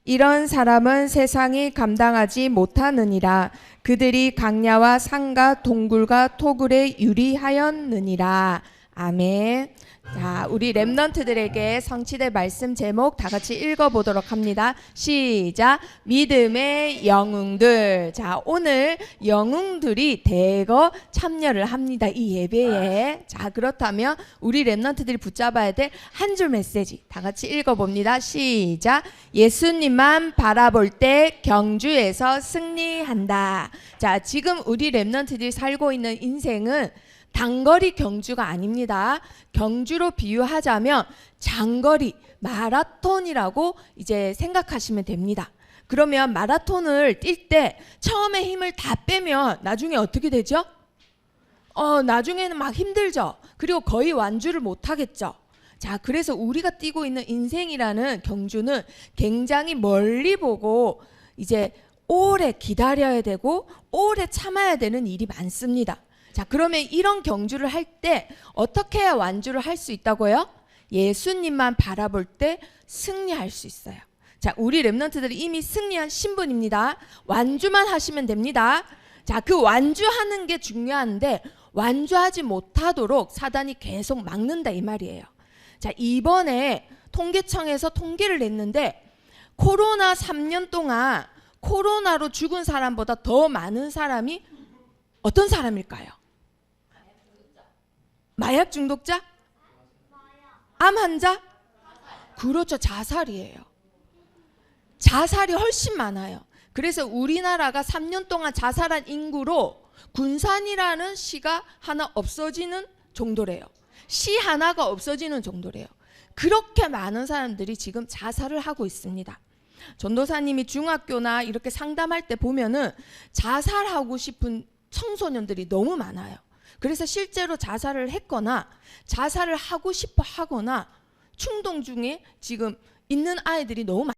이런 사람은 세상이 감당하지 못하느니라. 그들이 강야와 산과 동굴과 토굴에 유리하였느니라. 아멘. 자, 우리 렘넌트들에게 성취될 말씀 제목 다 같이 읽어보도록 합니다. 시작. 믿음의 영웅들. 자, 오늘 영웅들이 대거 참여를 합니다, 이 예배에. 자, 그렇다면 우리 렘넌트들이 붙잡아야 될 한 줄 메시지 다 같이 읽어봅니다. 시작. 예수님만 바라볼 때 경주에서 승리한다. 자, 지금 우리 렘넌트들이 살고 있는 인생은 단거리 경주가 아닙니다. 경주로 비유하자면 장거리 마라톤이라고 이제 생각하시면 됩니다. 그러면 마라톤을 뛸 때 처음에 힘을 다 빼면 나중에 어떻게 되죠? 나중에는 막 힘들죠. 그리고 거의 완주를 못 하겠죠. 자, 그래서 우리가 뛰고 있는 인생이라는 경주는 굉장히 멀리 보고 이제 오래 기다려야 되고 오래 참아야 되는 일이 많습니다. 자, 그러면 이런 경주를 할 때 어떻게 해야 완주를 할 수 있다고요? 예수님만 바라볼 때 승리할 수 있어요. 자, 우리 렘넌트들이 이미 승리한 신분입니다. 완주만 하시면 됩니다. 자, 그 완주하는 게 중요한데 완주하지 못하도록 사단이 계속 막는다 이 말이에요. 자, 이번에 통계청에서 통계를 냈는데 코로나 3년 동안 코로나로 죽은 사람보다 더 많은 사람이 어떤 사람일까요? 마약 중독자? 암 환자? 그렇죠. 자살이에요. 자살이 훨씬 많아요. 그래서 우리나라가 3년 동안 자살한 인구로 군산이라는 시가 하나 없어지는 정도래요. 시 하나가 없어지는 정도래요. 그렇게 많은 사람들이 지금 자살을 하고 있습니다. 전도사님이 중학교나 이렇게 상담할 때 보면은 자살하고 싶은 청소년들이 너무 많아요. 그래서 실제로 자살을 했거나 자살을 하고 싶어 하거나 충동 중에 지금 있는 아이들이 너무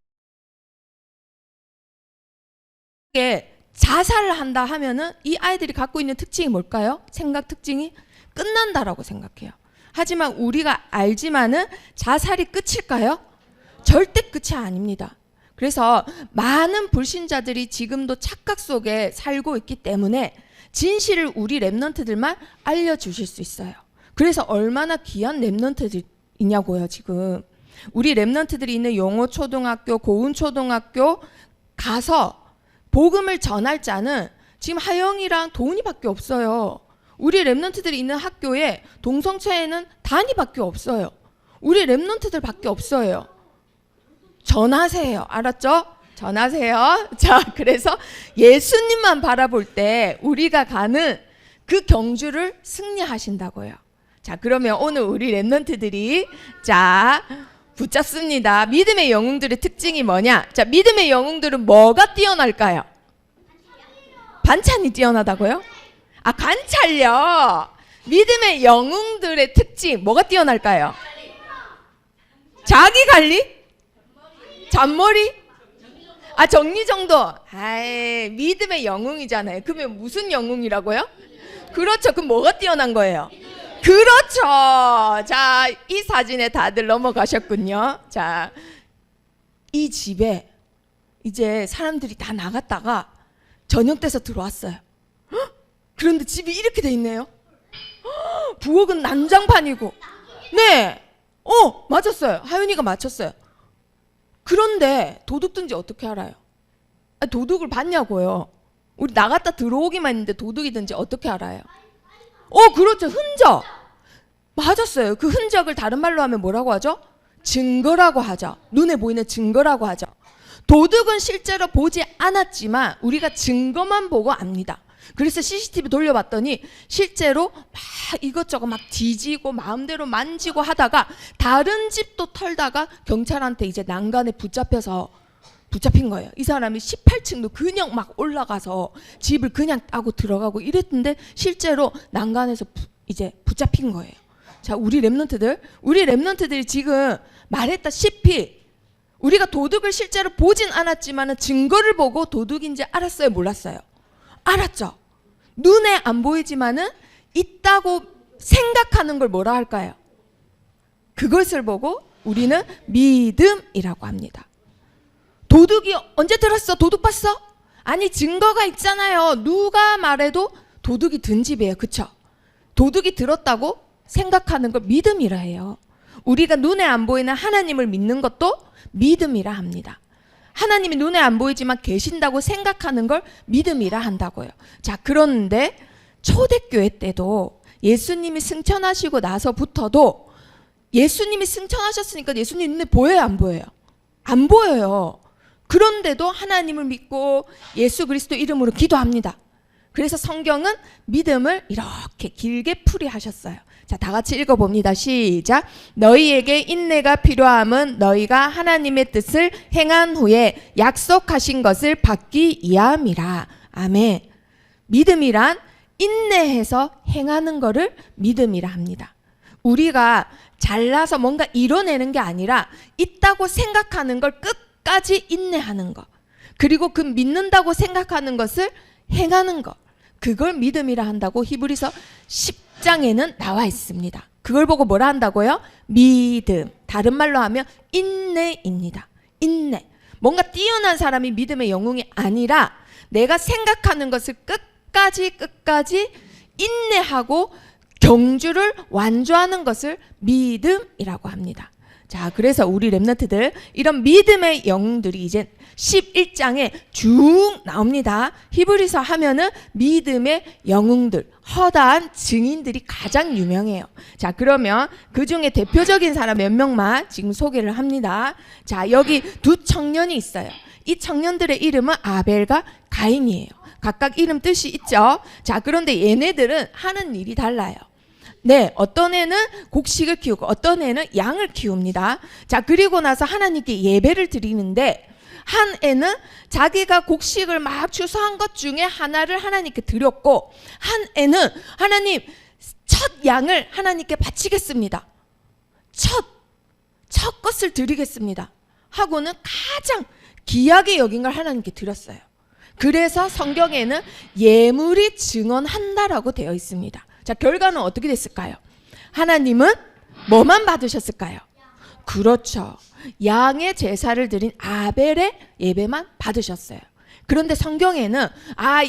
많아요. 자살을 한다 하면은 이 아이들이 갖고 있는 특징이 뭘까요? 생각 특징이 끝난다라고 생각해요. 하지만 우리가 알지만은 자살이 끝일까요? 절대 끝이 아닙니다. 그래서 많은 불신자들이 지금도 착각 속에 살고 있기 때문에 진실을 우리 렘넌트들만 알려주실 수 있어요. 그래서 얼마나 귀한 렘넌트들이냐고요. 지금 우리 렘넌트들이 있는 용호초등학교, 고운초등학교 가서 복음을 전할 자는 지금 하영이랑 도훈이밖에 없어요. 우리 렘넌트들이 있는 학교에 동성체에는 단이밖에 없어요. 우리 렘넌트들밖에 없어요. 전하세요. 알았죠? 전하세요. 자, 그래서 예수님만 바라볼 때 우리가 가는 그 경주를 승리하신다고요. 자, 그러면 오늘 우리 렘넌트들이 자 붙잡습니다. 믿음의 영웅들의 특징이 뭐냐? 자, 믿음의 영웅들은 뭐가 뛰어날까요? 반찬이 뛰어나다고요? 아, 관찰력. 믿음의 영웅들의 특징 뭐가 뛰어날까요? 자기 관리? 잔머리? 아, 정리정돈. 아이, 믿음의 영웅이잖아요. 그러면 무슨 영웅이라고요? 그렇죠. 그럼 뭐가 뛰어난 거예요? 그렇죠. 자, 이 사진에 다들 넘어가셨군요. 자, 이 집에 이제 사람들이 다 나갔다가 저녁 돼서 들어왔어요. 헉? 그런데 집이 이렇게 돼 있네요. 헉, 부엌은 난장판이고. 네. 맞았어요. 하윤이가 맞췄어요. 그런데 도둑 든지 어떻게 알아요? 도둑을 봤냐고요. 우리 나갔다 들어오기만 했는데 도둑이 든지 어떻게 알아요? 그렇죠. 흔적. 맞았어요. 그 흔적을 다른 말로 하면 뭐라고 하죠? 증거라고 하죠. 눈에 보이는 증거라고 하죠. 도둑은 실제로 보지 않았지만 우리가 증거만 보고 압니다. 그래서 CCTV 돌려봤더니 실제로 막 이것저것 막 뒤지고 마음대로 만지고 하다가 다른 집도 털다가 경찰한테 이제 난간에 붙잡힌 거예요. 이 사람이 18층도 그냥 막 올라가서 집을 그냥 따고 들어가고 이랬는데 실제로 난간에서 이제 붙잡힌 거예요. 자, 우리 렘넌트들이 지금 말했다시피 우리가 도둑을 실제로 보진 않았지만 증거를 보고 도둑인지 알았어요? 몰랐어요? 알았죠. 눈에 안 보이지만은 있다고 생각하는 걸 뭐라 할까요? 그것을 보고 우리는 믿음이라고 합니다. 도둑이 언제 들었어? 도둑 봤어? 아니, 증거가 있잖아요. 누가 말해도 도둑이 든 집이에요. 그쵸? 도둑이 들었다고 생각하는 걸 믿음이라 해요. 우리가 눈에 안 보이는 하나님을 믿는 것도 믿음이라 합니다. 하나님이 눈에 안 보이지만 계신다고 생각하는 걸 믿음이라 한다고요. 자, 그런데 초대교회 때도 예수님이 승천하시고 나서부터도 예수님이 승천하셨으니까 예수님 눈에 보여요, 안 보여요? 안 보여요. 그런데도 하나님을 믿고 예수 그리스도 이름으로 기도합니다. 그래서 성경은 믿음을 이렇게 길게 풀이하셨어요. 자, 다 같이 읽어봅니다. 시작. 너희에게 인내가 필요함은 너희가 하나님의 뜻을 행한 후에 약속하신 것을 받기 위함이라. 아멘. 믿음이란 인내해서 행하는 거를 믿음이라 합니다. 우리가 잘나서 뭔가 이뤄내는 게 아니라 있다고 생각하는 걸 끝까지 인내하는 거, 그리고 그 믿는다고 생각하는 것을 행하는 거, 그걸 믿음이라 한다고 히브리서 10장에는 나와 있습니다. 그걸 보고 뭐라 한다고요? 믿음. 다른 말로 하면 인내입니다. 인내. 뭔가 뛰어난 사람이 믿음의 영웅이 아니라 내가 생각하는 것을 끝까지 인내하고 경주를 완주하는 것을 믿음이라고 합니다. 자, 그래서 우리 렘넌트들 이런 믿음의 영웅들이 이제 11장에 쭉 나옵니다. 히브리서 하면은 믿음의 영웅들, 허다한 증인들이 가장 유명해요. 자, 그러면 그 중에 대표적인 사람 몇 명만 지금 소개를 합니다. 자, 여기 두 청년이 있어요. 이 청년들의 이름은 아벨과 가인이에요. 각각 이름 뜻이 있죠. 자, 그런데 얘네들은 하는 일이 달라요. 네, 어떤 애는 곡식을 키우고 어떤 애는 양을 키웁니다. 자, 그리고 나서 하나님께 예배를 드리는데 한 애는 자기가 곡식을 막 추수한 것 중에 하나를 하나님께 드렸고, 한 애는 하나님 첫 양을 하나님께 바치겠습니다. 첫 것을 드리겠습니다 하고는 가장 귀하게 여긴 걸 하나님께 드렸어요. 그래서 성경에는 예물이 증언한다라고 되어 있습니다. 자, 결과는 어떻게 됐을까요? 하나님은 뭐만 받으셨을까요? 그렇죠. 양의 제사를 드린 아벨의 예배만 받으셨어요. 그런데 성경에는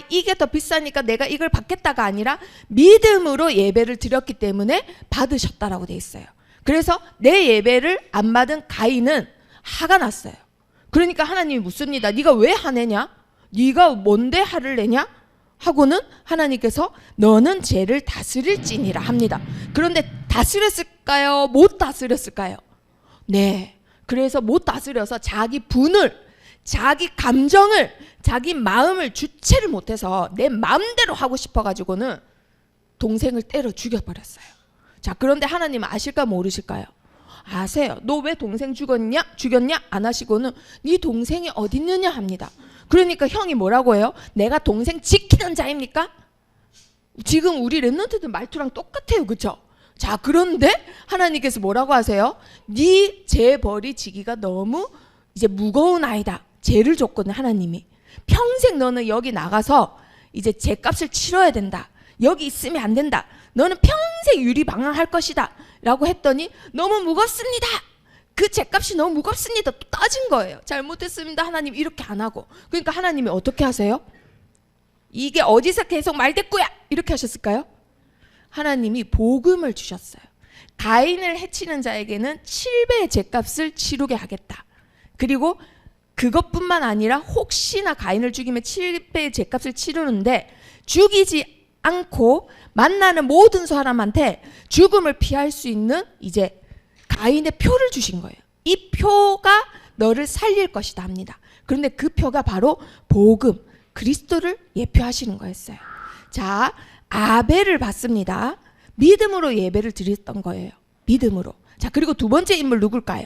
이게 더 비싸니까 내가 이걸 받겠다가 아니라 믿음으로 예배를 드렸기 때문에 받으셨다라고 되어 있어요. 그래서 내 예배를 안 받은 가인은 화가 났어요. 그러니까 하나님이 묻습니다. 네가 왜 화내냐? 네가 뭔데 화를 내냐? 하고는 하나님께서 너는 죄를 다스릴지니라 합니다. 그런데 다스렸을까요? 못 다스렸을까요? 네. 그래서 못 다스려서 자기 분을, 자기 감정을, 자기 마음을 주체를 못해서 내 마음대로 하고 싶어가지고는 동생을 때려 죽여버렸어요. 자, 그런데 하나님은 아실까 모르실까요? 아세요. 너 왜 동생 죽였냐? 안 하시고는 네 동생이 어디 있느냐 합니다. 그러니까 형이 뭐라고 해요? 내가 동생 지키는 자입니까? 지금 우리 렘넌트들 말투랑 똑같아요. 그렇죠? 자, 그런데 하나님께서 뭐라고 하세요? 네 죄 벌이 지기가 너무 이제 무거운 아이다. 죄를 줬거든 하나님이. 평생 너는 여기 나가서 이제 죄값을 치러야 된다. 여기 있으면 안 된다. 너는 평생 유리방황할 것이다 라고 했더니 너무 무겁습니다. 그 죄값이 너무 무겁습니다. 또 따진 거예요. 잘못했습니다. 하나님 이렇게 안 하고. 그러니까 하나님이 어떻게 하세요? 이게 어디서 계속 말대꾸야 이렇게 하셨을까요? 하나님이 복음을 주셨어요. 가인을 해치는 자에게는 7배의 죄값을 치르게 하겠다. 그리고 그것뿐만 아니라 혹시나 가인을 죽이면 7배의 죄값을 치르는데 죽이지 않고 만나는 모든 사람한테 죽음을 피할 수 있는 이제 가인의 표를 주신 거예요. 이 표가 너를 살릴 것이다 합니다. 그런데 그 표가 바로 복음, 그리스도를 예표하시는 거였어요. 자, 아벨을 봤습니다. 믿음으로 예배를 드렸던 거예요. 믿음으로. 자, 그리고 두 번째 인물 누굴까요?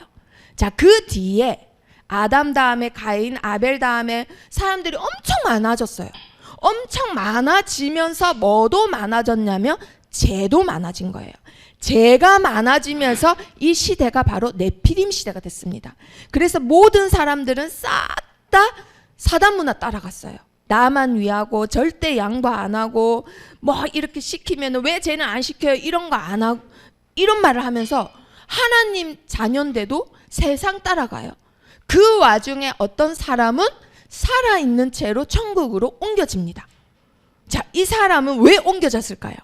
자, 그 뒤에 아담 다음에 가인, 아벨 다음에 사람들이 엄청 많아졌어요. 엄청 많아지면서 뭐도 많아졌냐면 죄도 많아진 거예요. 죄가 많아지면서 이 시대가 바로 네피림 시대가 됐습니다. 그래서 모든 사람들은 싹 다 사단 문화 따라갔어요. 나만 위하고 절대 양보 안 하고 뭐 이렇게 시키면 왜 쟤는 안 시켜요? 이런 거 안 하고 이런 말을 하면서 하나님 자녀인데도 세상 따라가요. 그 와중에 어떤 사람은 살아있는 채로 천국으로 옮겨집니다. 자, 이 사람은 왜 옮겨졌을까요?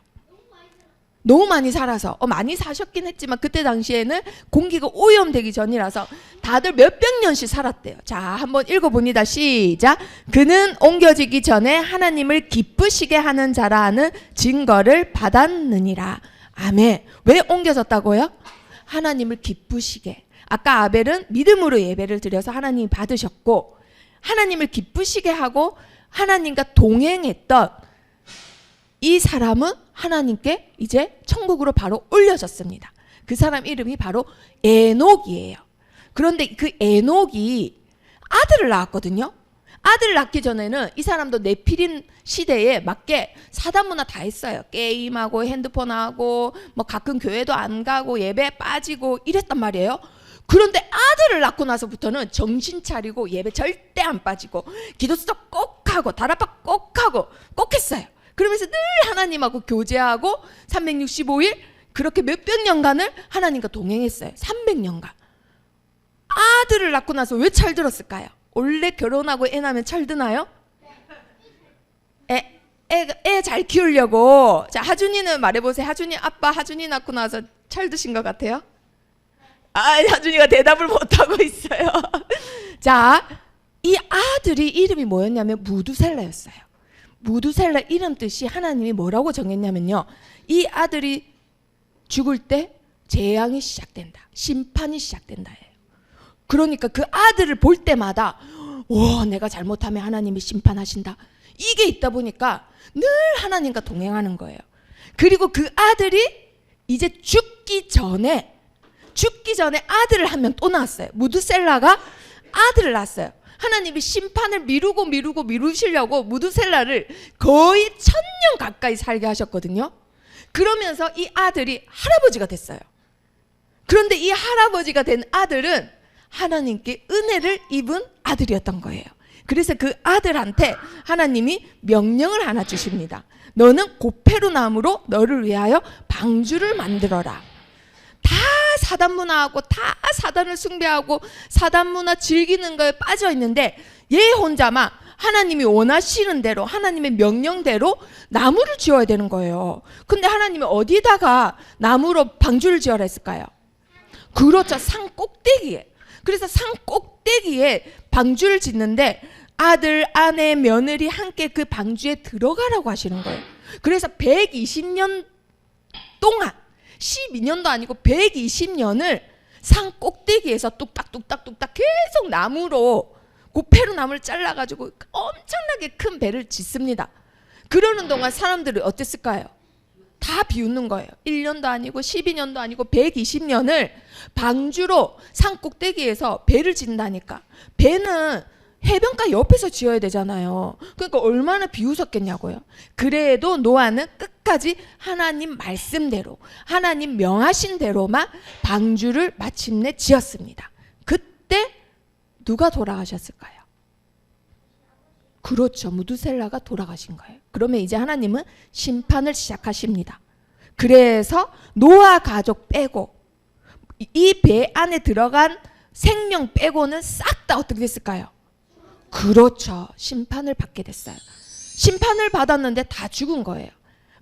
너무 많이 살아서 많이 사셨긴 했지만 그때 당시에는 공기가 오염되기 전이라서 다들 몇백 년씩 살았대요. 자, 한번 읽어봅니다. 시작. 그는 옮겨지기 전에 하나님을 기쁘시게 하는 자라는 증거를 받았느니라. 아멘. 왜 옮겨졌다고요? 하나님을 기쁘시게. 아까 아벨은 믿음으로 예배를 드려서 하나님이 받으셨고, 하나님을 기쁘시게 하고 하나님과 동행했던 이 사람은 하나님께 이제 천국으로 바로 올려졌습니다. 그 사람 이름이 바로 에녹이에요. 그런데 그 에녹이 아들을 낳았거든요. 아들을 낳기 전에는 이 사람도 네피림 시대에 맞게 사단 문화 다 했어요. 게임하고 핸드폰하고 뭐 가끔 교회도 안 가고 예배 빠지고 이랬단 말이에요. 그런데 아들을 낳고 나서부터는 정신 차리고 예배 절대 안 빠지고 기도수도 꼭 하고 다락방 꼭 하고 꼭 했어요. 그러면서 늘 하나님하고 교제하고 365일 그렇게 몇백 년간을 하나님과 동행했어요. 300년간. 아들을 낳고 나서 왜 철들었을까요? 원래 결혼하고 애 낳으면 철드나요? 애 잘 키우려고. 자, 하준이는 말해보세요. 하준이 아빠 하준이 낳고 나서 철드신 것 같아요? 하준이가 대답을 못하고 있어요. 자, 이 아들이 이름이 뭐였냐면 무두셀라였어요. 무두셀라 이름 뜻이 하나님이 뭐라고 정했냐면요, 이 아들이 죽을 때 재앙이 시작된다, 심판이 시작된다예요. 그러니까 그 아들을 볼 때마다 내가 잘못하면 하나님이 심판하신다, 이게 있다 보니까 늘 하나님과 동행하는 거예요. 그리고 그 아들이 이제 죽기 전에 아들을 한 명 또 낳았어요. 무두셀라가 아들을 낳았어요. 하나님이 심판을 미루시려고 무두셀라를 거의 1000년 가까이 살게 하셨거든요. 그러면서 이 아들이 할아버지가 됐어요. 그런데 이 할아버지가 된 아들은 하나님께 은혜를 입은 아들이었던 거예요. 그래서 그 아들한테 하나님이 명령을 하나 주십니다. 너는 고페루 나무로 너를 위하여 방주를 만들어라. 다 사단 문화하고 다 사단을 숭배하고 사단 문화 즐기는 거에 빠져 있는데 얘 혼자만 하나님이 원하시는 대로 하나님의 명령대로 나무를 지어야 되는 거예요. 근데 하나님이 어디다가 나무로 방주를 지어라 했을까요? 그렇죠, 산 꼭대기에. 그래서 산 꼭대기에 방주를 짓는데 아들, 아내, 며느리 함께 그 방주에 들어가라고 하시는 거예요. 그래서 120년 동안 12년도 아니고 120년을 산 꼭대기에서 뚝딱뚝딱뚝딱 계속 나무로 고페루 나무를 잘라가지고 엄청나게 큰 배를 짓습니다. 그러는 동안 사람들이 어땠을까요? 다 비웃는 거예요. 1년도 아니고 12년도 아니고 120년을 방주로 산 꼭대기에서 배를 짓는다니까. 배는 해변가 옆에서 지어야 되잖아요. 그러니까 얼마나 비웃었겠냐고요. 그래도 노아는 끝까지 하나님 말씀대로 하나님 명하신 대로만 방주를 마침내 지었습니다. 그때 누가 돌아가셨을까요? 그렇죠, 무두셀라가 돌아가신 거예요. 그러면 이제 하나님은 심판을 시작하십니다. 그래서 노아 가족 빼고 이 배 안에 들어간 생명 빼고는 싹 다 어떻게 됐을까요? 그렇죠, 심판을 받게 됐어요. 심판을 받았는데 다 죽은 거예요.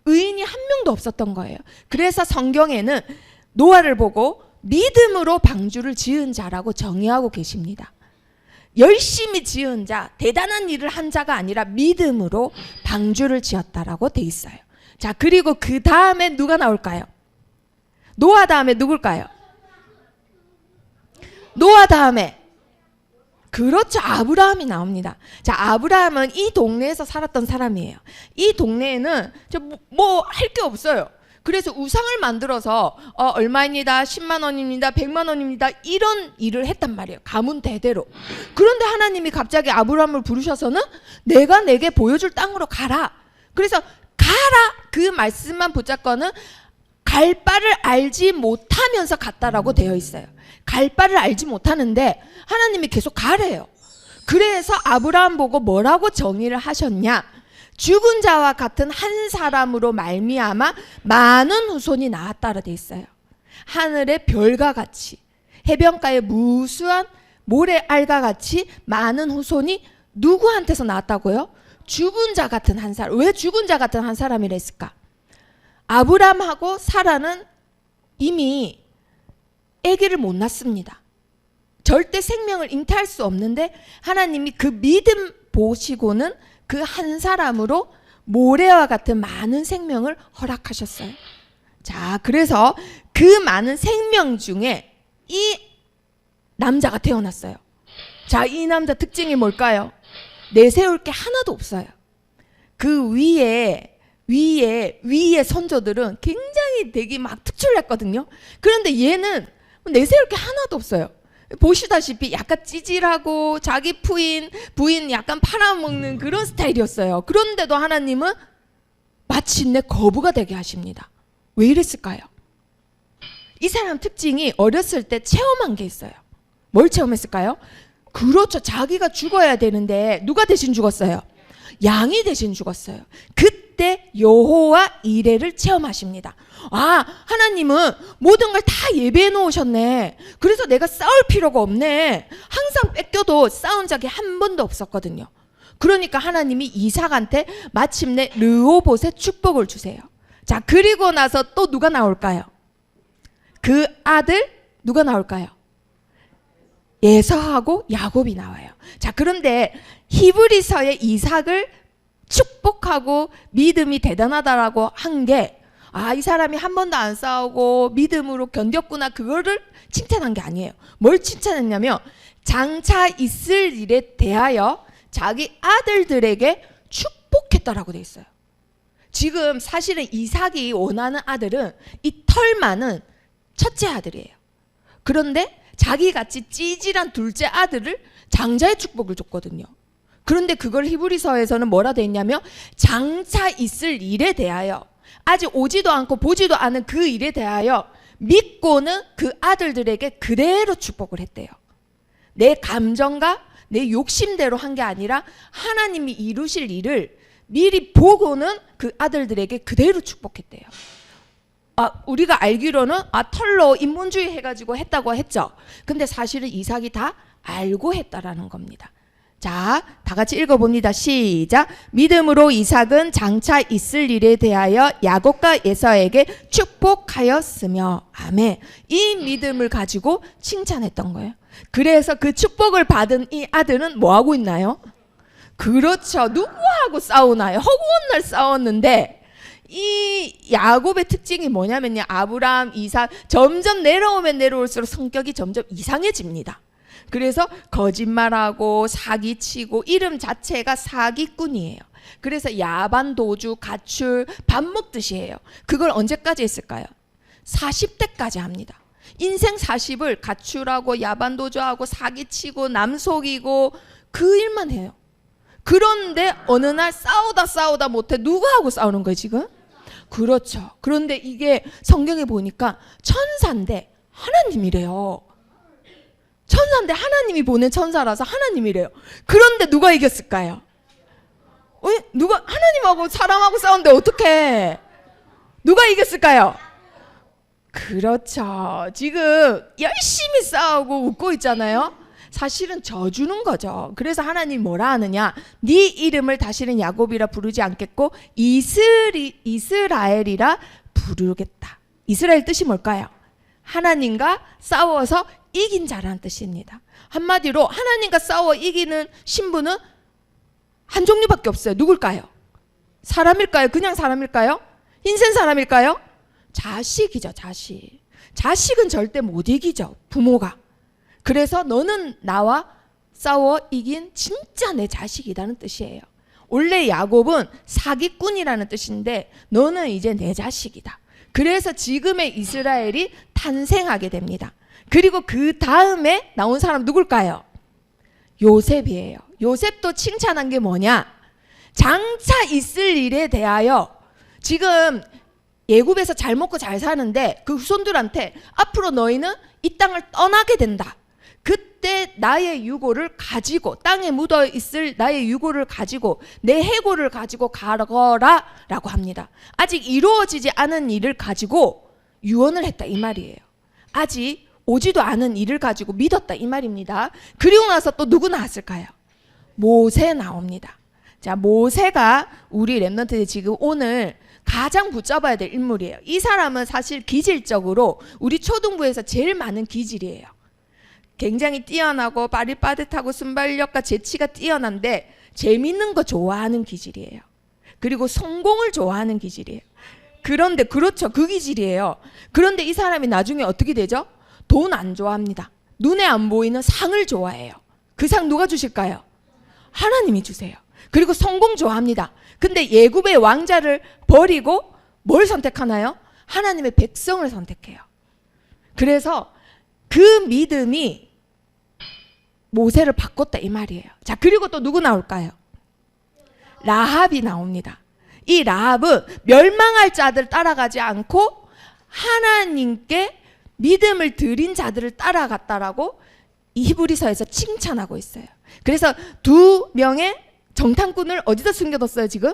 의인이 한 명도 없었던 거예요. 그래서 성경에는 노아를 보고 믿음으로 방주를 지은 자라고 정의하고 계십니다. 열심히 지은 자, 대단한 일을 한 자가 아니라 믿음으로 방주를 지었다라고 돼 있어요. 자, 그리고 그 다음에 누가 나올까요? 노아 다음에 누굴까요? 노아 다음에 그렇죠, 아브라함이 나옵니다. 자, 아브라함은 이 동네에서 살았던 사람이에요. 이 동네에는 뭐 할 게 없어요. 그래서 우상을 만들어서 얼마입니다, 10만 원입니다, 100만 원입니다, 이런 일을 했단 말이에요. 가문 대대로. 그런데 하나님이 갑자기 아브라함을 부르셔서는 내가 내게 보여줄 땅으로 가라. 그래서 가라, 그 말씀만 붙잡고는 갈 바를 알지 못하면서 갔다라고 되어 있어요. 갈 바를 알지 못하는데 하나님이 계속 가래요. 그래서 아브라함 보고 뭐라고 정의를 하셨냐? 죽은 자와 같은 한 사람으로 말미암아 많은 후손이 나왔다라 돼 있어요. 하늘의 별과 같이 해변가에 무수한 모래알과 같이 많은 후손이 누구한테서 나왔다고요? 죽은 자 같은 한 사람. 왜 죽은 자 같은 한 사람이라 했을까? 아브람하고 사라는 이미 아기를 못 낳습니다. 절대 생명을 잉태할 수 없는데 하나님이 그 믿음 보시고는 그 한 사람으로 모래와 같은 많은 생명을 허락하셨어요. 자, 그래서 그 많은 생명 중에 이 남자가 태어났어요. 자, 이 남자 특징이 뭘까요? 내세울 게 하나도 없어요. 그 위에 선조들은 굉장히 되게 막 특출났거든요. 그런데 얘는 내세울 게 하나도 없어요. 보시다시피 약간 찌질하고 자기 부인 약간 팔아먹는 그런 스타일이었어요. 그런데도 하나님은 마침내 거부가 되게 하십니다. 왜 이랬을까요? 이 사람 특징이 어렸을 때 체험한 게 있어요. 뭘 체험했을까요? 그렇죠. 자기가 죽어야 되는데 누가 대신 죽었어요? 양이 대신 죽었어요. 그때 여호와 이레를 체험하십니다. 아, 하나님은 모든 걸 다 예배해 놓으셨네. 그래서 내가 싸울 필요가 없네. 항상 뺏겨도 싸운 적이 한 번도 없었거든요. 그러니까 하나님이 이삭한테 마침내 르호봇의 축복을 주세요. 자, 그리고 나서 또 누가 나올까요? 그 아들 누가 나올까요? 에서하고 야곱이 나와요. 자, 그런데 히브리서의 이삭을 축복하고 믿음이 대단하다라고 한 게, 아, 이 사람이 한 번도 안 싸우고 믿음으로 견뎠구나, 그거를 칭찬한 게 아니에요. 뭘 칭찬했냐면 장차 있을 일에 대하여 자기 아들들에게 축복했다라고 돼 있어요. 지금 사실은 이삭이 원하는 아들은 이 털 많은 첫째 아들이에요. 그런데 자기같이 찌질한 둘째 아들을 장자의 축복을 줬거든요. 그런데 그걸 히브리서에서는 뭐라 돼 있냐면 장차 있을 일에 대하여, 아직 오지도 않고 보지도 않은 그 일에 대하여 믿고는 그 아들들에게 그대로 축복을 했대요. 내 감정과 내 욕심대로 한 게 아니라 하나님이 이루실 일을 미리 보고는 그 아들들에게 그대로 축복했대요. 아, 우리가 알기로는 털로 인본주의 해가지고 했다고 했죠. 근데 사실은 이삭이 다 알고 했다라는 겁니다. 자, 다 같이 읽어봅니다. 시작. 믿음으로 이삭은 장차 있을 일에 대하여 야곱과 에서에게 축복하였으며, 아멘. 이 믿음을 가지고 칭찬했던 거예요. 그래서 그 축복을 받은 이 아들은 뭐 하고 있나요? 그렇죠. 누구하고 싸우나요? 허구한 날 싸웠는데, 이 야곱의 특징이 뭐냐면요, 아브람, 이삭, 점점 내려오면 내려올수록 성격이 점점 이상해집니다. 그래서 거짓말하고 사기치고, 이름 자체가 사기꾼이에요. 그래서 야반도주, 가출, 밥 먹듯이 해요. 그걸 언제까지 했을까요? 40대까지 합니다. 인생 40을 가출하고 야반도주하고 사기치고 남 속이고 그 일만 해요. 그런데 어느 날 싸우다 못해 누구하고 싸우는 거예요 지금? 그렇죠. 그런데 이게 성경에 보니까 천사인데 하나님이래요. 천사인데 하나님이 보낸 천사라서 하나님이래요. 그런데 누가 이겼을까요? 누가 하나님하고 사람하고 싸우는데 어떻게 누가 이겼을까요? 그렇죠. 지금 열심히 싸우고 웃고 있잖아요. 사실은 져주는 거죠. 그래서 하나님이 뭐라 하느냐, 네 이름을 다시는 야곱이라 부르지 않겠고 이스라엘이라 부르겠다. 이스라엘 뜻이 뭘까요? 하나님과 싸워서 이긴 자라는 뜻입니다. 한마디로 하나님과 싸워 이기는 신부는 한 종류밖에 없어요. 누굴까요? 사람일까요? 그냥 사람일까요? 인생 사람일까요? 자식이죠. 자식. 자식은 절대 못 이기죠. 부모가. 그래서 너는 나와 싸워 이긴 진짜 내 자식이라는 뜻이에요. 원래 야곱은 사기꾼이라는 뜻인데 너는 이제 내 자식이다. 그래서 지금의 이스라엘이 탄생하게 됩니다. 그리고 그 다음에 나온 사람 누굴까요? 요셉이에요. 요셉도 칭찬한 게 뭐냐? 장차 있을 일에 대하여, 지금 예굽에서 잘 먹고 잘 사는데 그 후손들한테 앞으로 너희는 이 땅을 떠나게 된다. 그때 나의 유고를 가지고, 땅에 묻어 있을 나의 유고를 가지고 내 해고를 가지고 가거라 라고 합니다. 아직 이루어지지 않은 일을 가지고 유언을 했다 이 말이에요. 아직 오지도 않은 일을 가지고 믿었다 이 말입니다. 그리고 나서 또 누구 나왔을까요? 모세 나옵니다. 자, 모세가 우리 렘넌트들 지금 오늘 가장 붙잡아야 될 인물이에요. 이 사람은 사실 기질적으로 우리 초등부에서 제일 많은 기질이에요. 굉장히 뛰어나고 발이 빠듯하고 순발력과 재치가 뛰어난데 재밌는 거 좋아하는 기질이에요. 그리고 성공을 좋아하는 기질이에요. 그런데 그렇죠, 그 기질이에요. 그런데 이 사람이 나중에 어떻게 되죠? 돈 안 좋아합니다. 눈에 안 보이는 상을 좋아해요. 그 상 누가 주실까요? 하나님이 주세요. 그리고 성공 좋아합니다. 근데 예굽의 왕자를 버리고 뭘 선택하나요? 하나님의 백성을 선택해요. 그래서 그 믿음이 모세를 바꿨다 이 말이에요. 자, 그리고 또 누구 나올까요? 라합이 나옵니다. 이 라합은 멸망할 자들 따라가지 않고 하나님께 믿음을 드린 자들을 따라갔다라고 이 히브리서에서 칭찬하고 있어요. 그래서 두 명의 정탐꾼을 어디다 숨겨뒀어요 지금?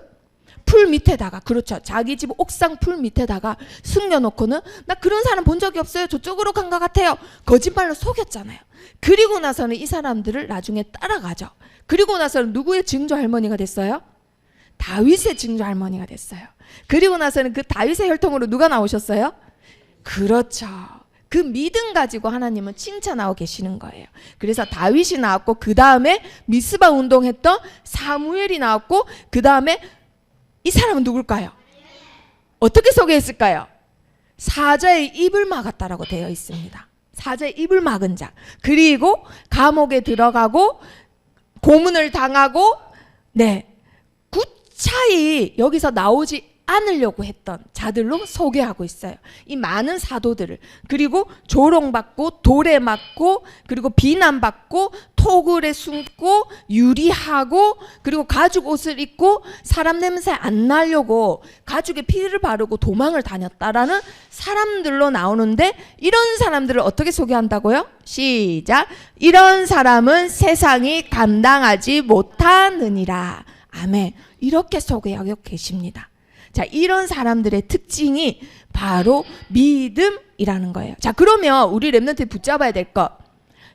풀 밑에다가. 그렇죠. 자기 집 옥상 풀 밑에다가 숨겨놓고는 나 그런 사람 본 적이 없어요. 저쪽으로 간 것 같아요. 거짓말로 속였잖아요. 그리고 나서는 이 사람들을 나중에 따라가죠. 그리고 나서는 누구의 증조 할머니가 됐어요? 다윗의 증조 할머니가 됐어요. 그리고 나서는 그 다윗의 혈통으로 누가 나오셨어요? 그렇죠. 그 믿음 가지고 하나님은 칭찬하고 계시는 거예요. 그래서 다윗이 나왔고 그 다음에 미스바 운동했던 사무엘이 나왔고 그 다음에 이 사람은 누굴까요? 어떻게 소개했을까요? 사자의 입을 막았다라고 되어 있습니다. 사자의 입을 막은 자. 그리고 감옥에 들어가고 고문을 당하고 구차히 여기서 나오지 않으려고 했던 자들로 소개하고 있어요. 이 많은 사도들을. 그리고 조롱받고 돌에 맞고 그리고 비난받고 토굴에 숨고 유리하고 그리고 가죽 옷을 입고 사람 냄새 안 나려고 가죽에 피를 바르고 도망을 다녔다라는 사람들로 나오는데 이런 사람들을 어떻게 소개한다고요? 시작. 이런 사람은 세상이 감당하지 못하느니라. 아멘. 이렇게 소개하고 계십니다. 자, 이런 사람들의 특징이 바로 믿음이라는 거예요. 자, 그러면 우리 렘넌트에 붙잡아야 될 것.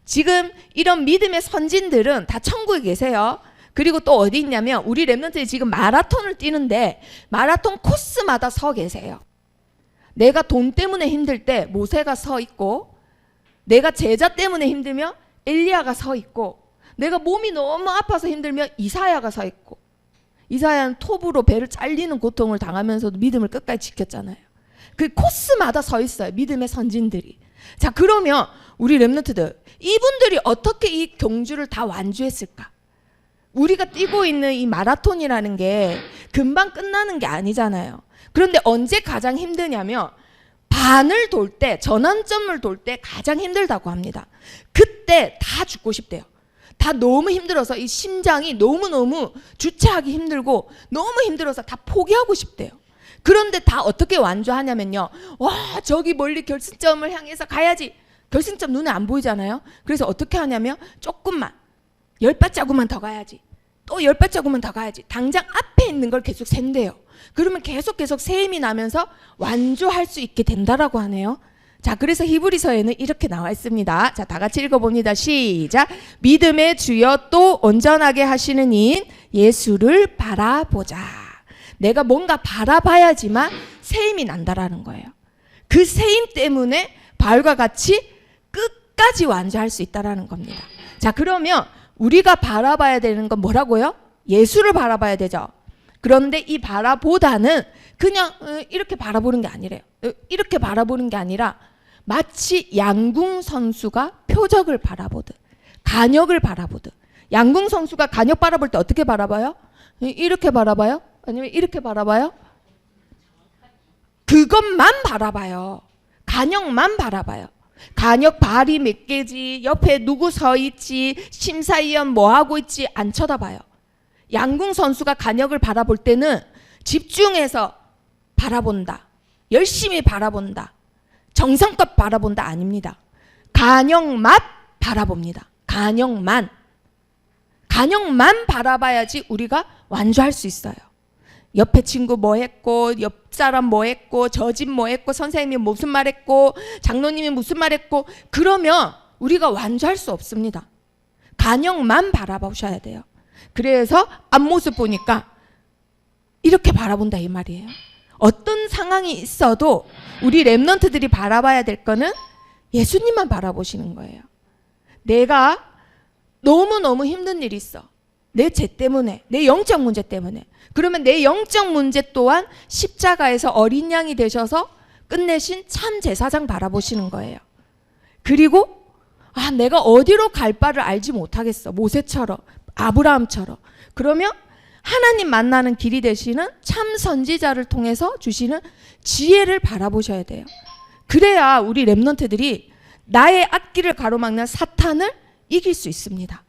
지금 이런 믿음의 선진들은 다 천국에 계세요. 그리고 또 어디 있냐면 우리 렘넌트에 지금 마라톤을 뛰는데 마라톤 코스마다 서 계세요. 내가 돈 때문에 힘들 때 모세가 서 있고, 내가 제자 때문에 힘들면 엘리야가 서 있고, 내가 몸이 너무 아파서 힘들면 이사야가 서 있고, 이사야는 톱으로 배를 잘리는 고통을 당하면서도 믿음을 끝까지 지켰잖아요. 그 코스마다 서 있어요. 믿음의 선진들이. 자, 그러면 우리 렘넌트들 이분들이 어떻게 이 경주를 다 완주했을까? 우리가 뛰고 있는 이 마라톤이라는 게 금방 끝나는 게 아니잖아요. 그런데 언제 가장 힘드냐면 반을 돌 때, 전환점을 돌 때 가장 힘들다고 합니다. 그때 다 죽고 싶대요. 다 너무 힘들어서 이 심장이 너무너무 주체하기 힘들고 너무 힘들어서 다 포기하고 싶대요. 그런데 다 어떻게 완주하냐면요. 와, 저기 멀리 결승점을 향해서 가야지. 결승점 눈에 안 보이잖아요. 그래서 어떻게 하냐면 조금만, 10발자국만 더 가야지. 또 10발자국만 더 가야지. 당장 앞에 있는 걸 계속 샌대요. 그러면 계속 새 힘이 나면서 완주할 수 있게 된다라고 하네요. 자, 그래서 히브리서에는 이렇게 나와 있습니다. 자, 다 같이 읽어봅니다. 시작. 믿음의 주여 또 온전하게 하시는 이인 예수를 바라보자. 내가 뭔가 바라봐야지만 새 힘이 난다라는 거예요. 그 새 힘 때문에 바울과 같이 끝까지 완주할 수 있다라는 겁니다. 자, 그러면 우리가 바라봐야 되는 건 뭐라고요? 예수를 바라봐야 되죠. 그런데 이 바라보다는 그냥 이렇게 바라보는 게 아니래요. 이렇게 바라보는 게 아니라 마치 양궁 선수가 표적을 바라보듯, 간역을 바라보듯. 양궁 선수가 간역 바라볼 때 어떻게 바라봐요? 이렇게 바라봐요? 아니면 이렇게 바라봐요? 그것만 바라봐요. 간역만 바라봐요. 간역 발이 몇 개지, 옆에 누구 서 있지, 심사위원 뭐 하고 있지 안 쳐다봐요. 양궁 선수가 간역을 바라볼 때는 집중해서 바라본다, 열심히 바라본다, 정성껏 바라본다 아닙니다. 간역만 바라봅니다. 간역만 바라봐야지 우리가 완주할 수 있어요. 옆에 친구 뭐 했고, 옆 사람 뭐 했고, 저 집 뭐 했고, 선생님이 무슨 말 했고, 장로님이 무슨 말 했고, 그러면 우리가 완주할 수 없습니다. 간역만 바라보셔야 돼요. 그래서 앞모습 보니까 이렇게 바라본다 이 말이에요. 어떤 상황이 있어도 우리 렘넌트들이 바라봐야 될 거는 예수님만 바라보시는 거예요. 내가 너무너무 힘든 일이 있어. 내 죄 때문에, 내 영적 문제 때문에. 그러면 내 영적 문제 또한 십자가에서 어린 양이 되셔서 끝내신 참 제사장 바라보시는 거예요. 그리고 내가 어디로 갈 바를 알지 못하겠어. 모세처럼, 아브라함처럼. 그러면 하나님 만나는 길이 되시는 참 선지자를 통해서 주시는 지혜를 바라보셔야 돼요. 그래야 우리 렘넌트들이 나의 앞길을 가로막는 사탄을 이길 수 있습니다.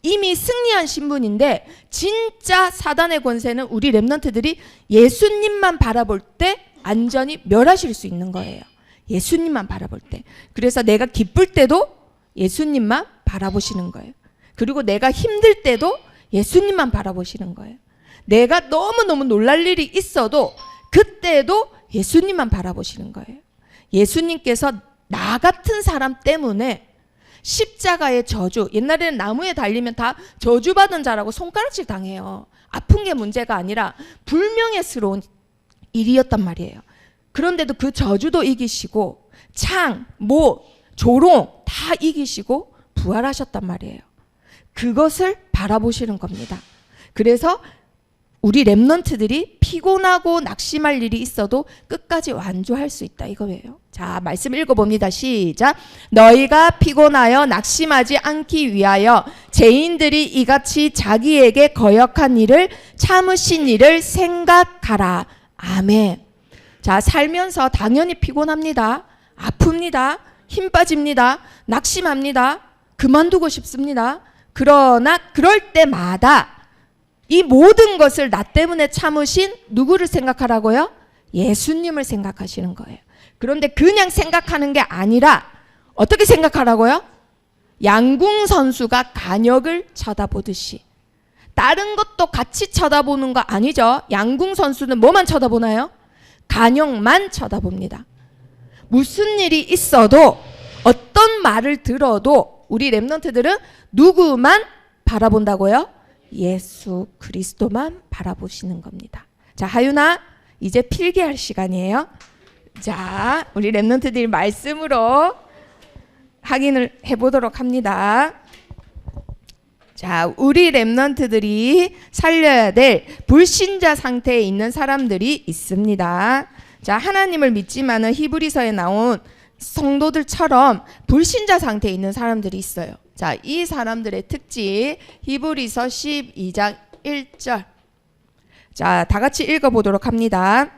이미 승리한 신분인데 진짜 사단의 권세는 우리 렘넌트들이 예수님만 바라볼 때 안전히 멸하실 수 있는 거예요. 예수님만 바라볼 때. 그래서 내가 기쁠 때도 예수님만 바라보시는 거예요. 그리고 내가 힘들 때도 예수님만 바라보시는 거예요. 내가 너무너무 놀랄 일이 있어도 그때도 예수님만 바라보시는 거예요. 예수님께서 나 같은 사람 때문에 십자가의 저주, 옛날에는 나무에 달리면 다 저주받은 자라고 손가락질 당해요. 아픈 게 문제가 아니라 불명예스러운 일이었단 말이에요. 그런데도 그 저주도 이기시고 창, 못, 조롱 다 이기시고 부활하셨단 말이에요. 그것을 바라보시는 겁니다. 그래서 우리 렘넌트들이 피곤하고 낙심할 일이 있어도 끝까지 완주할 수 있다 이거예요. 자, 말씀 읽어봅니다. 시작. 너희가 피곤하여 낙심하지 않기 위하여 죄인들이 이같이 자기에게 거역한 일을 참으신 일을 생각하라. 아멘. 자, 살면서 당연히 피곤합니다. 아픕니다. 힘 빠집니다. 낙심합니다. 그만두고 싶습니다. 그러나 그럴 때마다 이 모든 것을 나 때문에 참으신 누구를 생각하라고요? 예수님을 생각하시는 거예요. 그런데 그냥 생각하는 게 아니라 어떻게 생각하라고요? 양궁 선수가 간역을 쳐다보듯이. 다른 것도 같이 쳐다보는 거 아니죠. 양궁 선수는 뭐만 쳐다보나요? 간역만 쳐다봅니다. 무슨 일이 있어도 어떤 말을 들어도 우리 렘넌트들은 누구만 바라본다고요? 예수 그리스도만 바라보시는 겁니다. 자, 하윤아, 이제 필기할 시간이에요. 자, 우리 렘넌트들이 말씀으로 확인을 해보도록 합니다. 자, 우리 렘넌트들이 살려야 될 불신자 상태에 있는 사람들이 있습니다. 자, 하나님을 믿지만은 히브리서에 나온 성도들처럼 불신자 상태에 있는 사람들이 있어요. 자, 이 사람들의 특징 히브리서 12장 1절. 자, 다 같이 읽어보도록 합니다.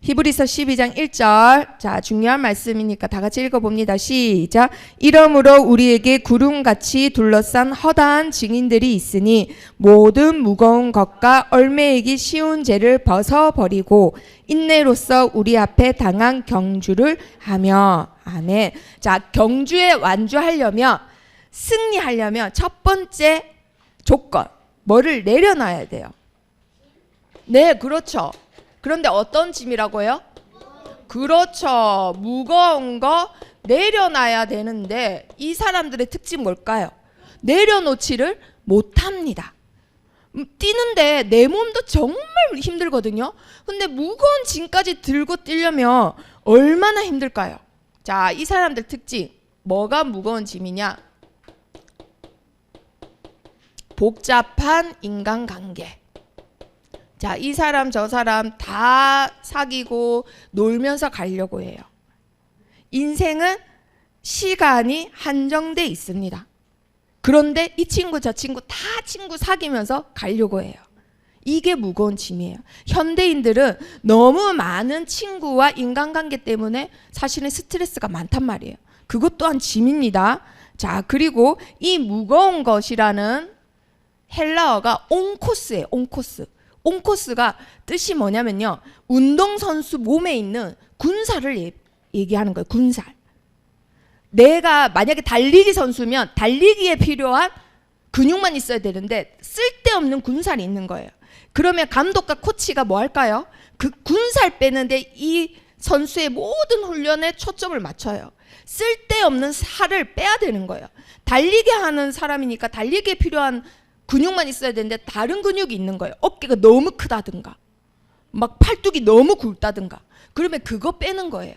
히브리서 12장 1절. 자, 중요한 말씀이니까 다 같이 읽어봅니다. 시작. 이러므로 우리에게 구름같이 둘러싼 허다한 증인들이 있으니 모든 무거운 것과 얽매이기 쉬운 죄를 벗어버리고 인내로써 우리 앞에 당한 경주를 하며. 아멘. 자, 경주에 완주하려면, 승리하려면 첫 번째 조건, 뭐를 내려놔야 돼요? 네, 그렇죠. 그런데 어떤 짐이라고요? 그렇죠. 무거운 거 내려놔야 되는데 이 사람들의 특징 뭘까요? 내려놓지를 못합니다. 뛰는데 내 몸도 정말 힘들거든요. 근데 무거운 짐까지 들고 뛰려면 얼마나 힘들까요? 자, 이 사람들 특징, 뭐가 무거운 짐이냐? 복잡한 인간관계. 자, 이 사람 저 사람 다 사귀고 놀면서 가려고 해요. 인생은 시간이 한정돼 있습니다. 그런데 이 친구 저 친구 다 친구 사귀면서 가려고 해요. 이게 무거운 짐이에요. 현대인들은 너무 많은 친구와 인간관계 때문에 사실은 스트레스가 많단 말이에요. 그것 또한 짐입니다. 자, 그리고 이 무거운 것이라는 헬라어가 온코스예요. 온코스. 온코스가 뜻이 뭐냐면요, 운동선수 몸에 있는 군살을 얘기하는 거예요. 군살. 내가 만약에 달리기 선수면 달리기에 필요한 근육만 있어야 되는데 쓸데없는 군살이 있는 거예요. 그러면 감독과 코치가 뭐 할까요? 그 군살 빼는데 이 선수의 모든 훈련에 초점을 맞춰요. 쓸데없는 살을 빼야 되는 거예요. 달리게 하는 사람이니까 달리기에 필요한 근육만 있어야 되는데 다른 근육이 있는 거예요. 어깨가 너무 크다든가 막 팔뚝이 너무 굵다든가 그러면 그거 빼는 거예요.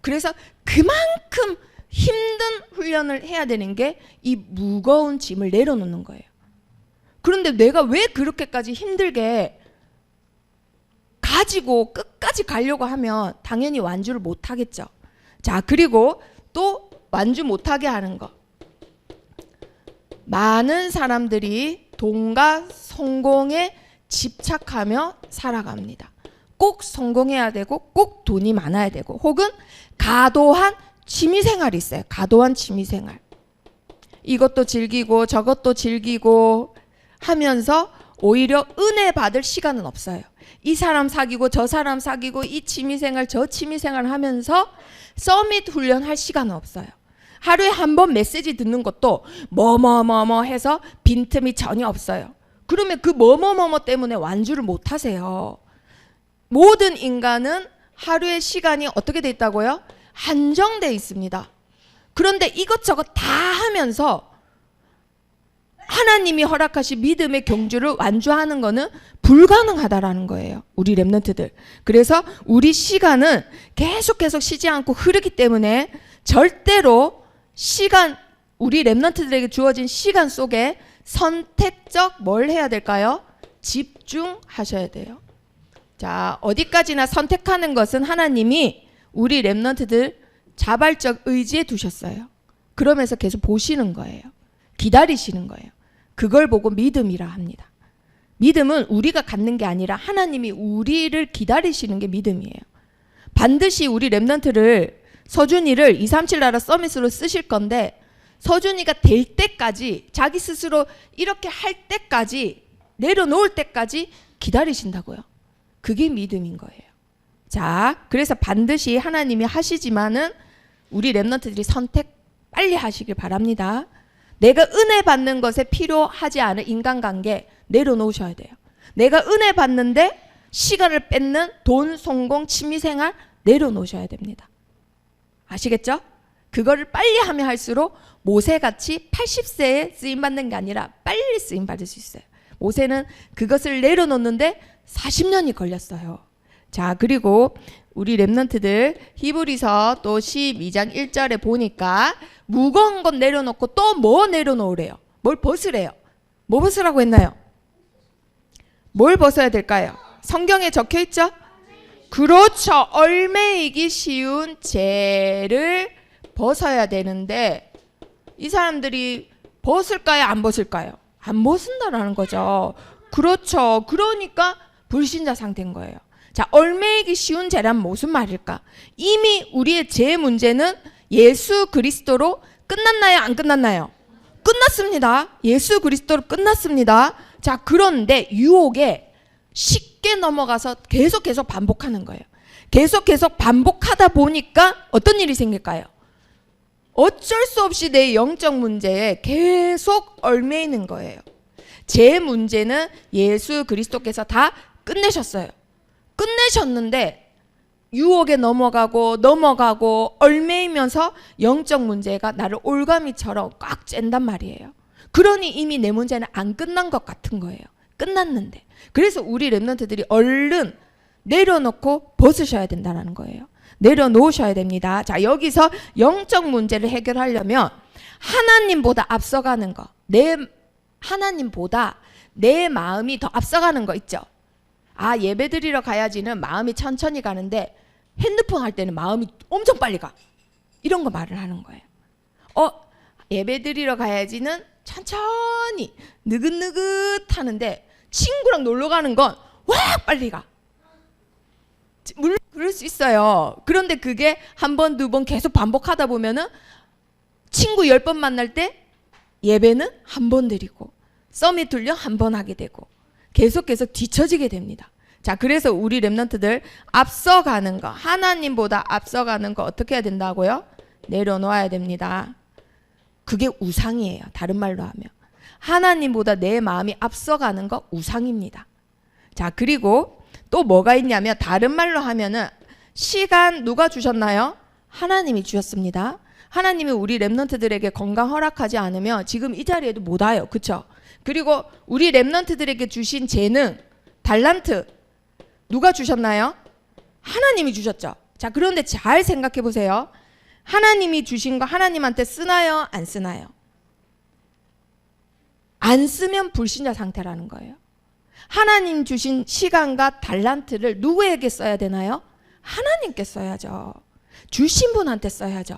그래서 그만큼 힘든 훈련을 해야 되는 게 이 무거운 짐을 내려놓는 거예요. 그런데 내가 왜 그렇게까지 힘들게 가지고 끝까지 가려고 하면 당연히 완주를 못 하겠죠. 자, 그리고 또 완주 못하게 하는 거. 많은 사람들이 돈과 성공에 집착하며 살아갑니다. 꼭 성공해야 되고 꼭 돈이 많아야 되고 혹은 과도한 취미생활이 있어요. 과도한 취미생활. 이것도 즐기고 저것도 즐기고 하면서 오히려 은혜 받을 시간은 없어요. 이 사람 사귀고 저 사람 사귀고 이 취미생활 저 취미생활 하면서 서밋 훈련할 시간은 없어요. 하루에 한 번 메시지 듣는 것도 뭐뭐뭐뭐 해서 빈틈이 전혀 없어요. 그러면 그 뭐뭐뭐뭐 때문에 완주를 못 하세요. 모든 인간은 하루의 시간이 어떻게 돼 있다고요? 한정돼 있습니다. 그런데 이것저것 다 하면서 하나님이 허락하신 믿음의 경주를 완주하는 거는 불가능하다라는 거예요. 우리 렘넌트들. 그래서 우리 시간은 계속 쉬지 않고 흐르기 때문에 절대로 우리 렘넌트들에게 주어진 시간 속에 선택적 뭘 해야 될까요? 집중하셔야 돼요. 자, 어디까지나 선택하는 것은 하나님이 우리 렘넌트들 자발적 의지에 두셨어요. 그러면서 계속 보시는 거예요. 기다리시는 거예요. 그걸 보고 믿음이라 합니다. 믿음은 우리가 갖는 게 아니라 하나님이 우리를 기다리시는 게 믿음이에요. 반드시 우리 렘넌트를 서준이를 237 나라 서밋으로 쓰실 건데 서준이가 될 때까지 자기 스스로 이렇게 할 때까지 내려놓을 때까지 기다리신다고요. 그게 믿음인 거예요. 자, 그래서 반드시 하나님이 하시지만은 우리 렘넌트들이 선택 빨리 하시길 바랍니다. 내가 은혜 받는 것에 필요하지 않은 인간관계 내려놓으셔야 돼요. 내가 은혜 받는데 시간을 뺏는 돈, 성공, 취미생활 내려놓으셔야 됩니다. 아시겠죠? 그거를 빨리 하면 할수록 모세같이 80세에 쓰임받는 게 아니라 빨리 쓰임받을 수 있어요. 모세는 그것을 내려놓는데 40년이 걸렸어요. 자, 그리고 우리 렘넌트들 히브리서 또 12장 1절에 보니까 무거운 것 내려놓고 또 뭐 내려놓으래요? 뭘 벗으래요? 뭐 벗으라고 했나요? 뭘 벗어야 될까요? 성경에 적혀 있죠? 그렇죠. 얼매이기 쉬운 죄를 벗어야 되는데 이 사람들이 벗을까요? 안 벗을까요? 안 벗는다라는 거죠. 그렇죠. 그러니까 불신자 상태인 거예요. 자, 얼매이기 쉬운 죄란 무슨 말일까? 이미 우리의 죄 문제는 예수 그리스도로 끝났나요? 안 끝났나요? 끝났습니다. 예수 그리스도로 끝났습니다. 자, 그런데 유혹에 쉽게 넘어가서 계속 반복하는 거예요. 계속 반복하다 보니까 어떤 일이 생길까요? 어쩔 수 없이 내 영적 문제에 계속 얽매이는 거예요. 제 문제는 예수 그리스도께서 다 끝내셨어요. 끝내셨는데 유혹에 넘어가고 얽매이면서 영적 문제가 나를 올가미처럼 꽉 쨘단 말이에요. 그러니 이미 내 문제는 안 끝난 것 같은 거예요. 끝났는데. 그래서 우리 렘넌트들이 얼른 내려놓고 벗으셔야 된다는 거예요. 내려놓으셔야 됩니다. 자, 여기서 영적 문제를 해결하려면 하나님보다 앞서가는 거, 하나님보다 내 마음이 더 앞서가는 거 있죠. 아, 예배 드리러 가야지는 마음이 천천히 가는데 핸드폰 할 때는 마음이 엄청 빨리 가. 이런 거 말을 하는 거예요. 예배 드리러 가야지는 천천히 느긋느긋 하는데 친구랑 놀러 가는 건 확 빨리 가. 물론 그럴 수 있어요. 그런데 그게 한 번, 두 번 계속 반복하다 보면은 친구 10번 만날 때 예배는 한 번 드리고 서밋 훈련 한 번 하게 되고 계속 뒤처지게 됩니다. 자, 그래서 우리 렘넌트들 앞서가는 거, 하나님보다 앞서가는 거 어떻게 해야 된다고요? 내려놓아야 됩니다. 그게 우상이에요. 다른 말로 하면 하나님보다 내 마음이 앞서가는 거 우상입니다. 자, 그리고 또 뭐가 있냐면 다른 말로 하면은 시간 누가 주셨나요? 하나님이 주셨습니다. 하나님이 우리 렘넌트들에게 건강 허락하지 않으면 지금 이 자리에도 못 와요. 그렇죠? 그리고 우리 렘넌트들에게 주신 재능, 달란트 누가 주셨나요? 하나님이 주셨죠. 자, 그런데 잘 생각해 보세요. 하나님이 주신 거 하나님한테 쓰나요? 안 쓰나요? 안 쓰면 불신자 상태라는 거예요. 하나님 주신 시간과 달란트를 누구에게 써야 되나요? 하나님께 써야죠. 주신 분한테 써야죠.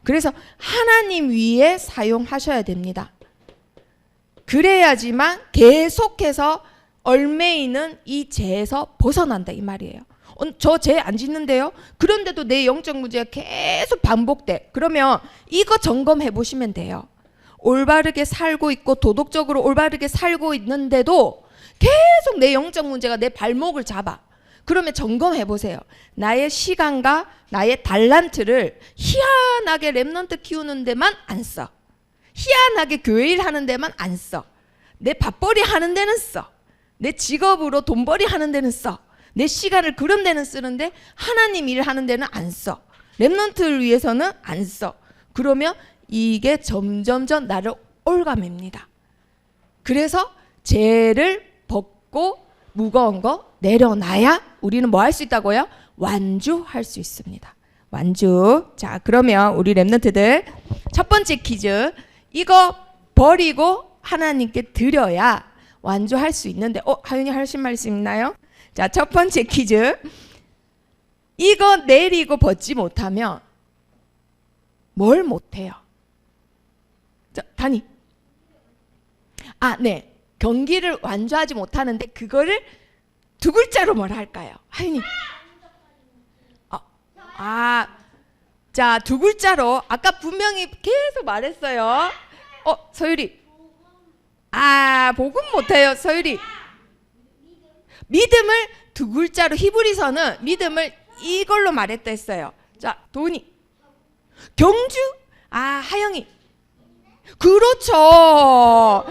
그래서 하나님 위에 사용하셔야 됩니다. 그래야지만 계속해서 얼매이는 이 죄에서 벗어난다 이 말이에요. 저 죄 안 짓는데요? 그런데도 내 영적 문제가 계속 반복돼. 그러면 이거 점검해 보시면 돼요. 올바르게 살고 있고 도덕적으로 올바르게 살고 있는데도 계속 내 영적 문제가 내 발목을 잡아. 그러면 점검해 보세요. 나의 시간과 나의 달란트를 희한하게 렘넌트 키우는 데만 안 써. 희한하게 교회 일 하는 데만 안 써. 내 밥벌이 하는 데는 써. 내 직업으로 돈벌이 하는 데는 써. 내 시간을 그런 데는 쓰는데 하나님 일 하는 데는 안 써. 렘넌트를 위해서는 안 써. 그러면 이게 점점점 나를 올가맵니다. 그래서 죄를 벗고 무거운 거 내려놔야 우리는 뭐 할 수 있다고요? 완주할 수 있습니다. 완주. 자, 그러면 우리 렘넌트들 첫 번째 퀴즈. 이거 버리고 하나님께 드려야 완주할 수 있는데 하윤이 하신 말씀 있나요? 자, 첫 번째 퀴즈. 이거 내리고 벗지 못하면 뭘 못해요? 자, 단이. 네. 경기를 완주하지 못하는데 그거를 두 글자로 뭐라 할까요? 하윤이. 자, 두 글자로 아까 분명히 계속 말했어요. 서율이. 복음 못해요, 서율이. 믿음을 두 글자로 히브리서는 믿음을 이걸로 말했다 했어요. 자, 도훈이. 경주? 하영이. 그렇죠.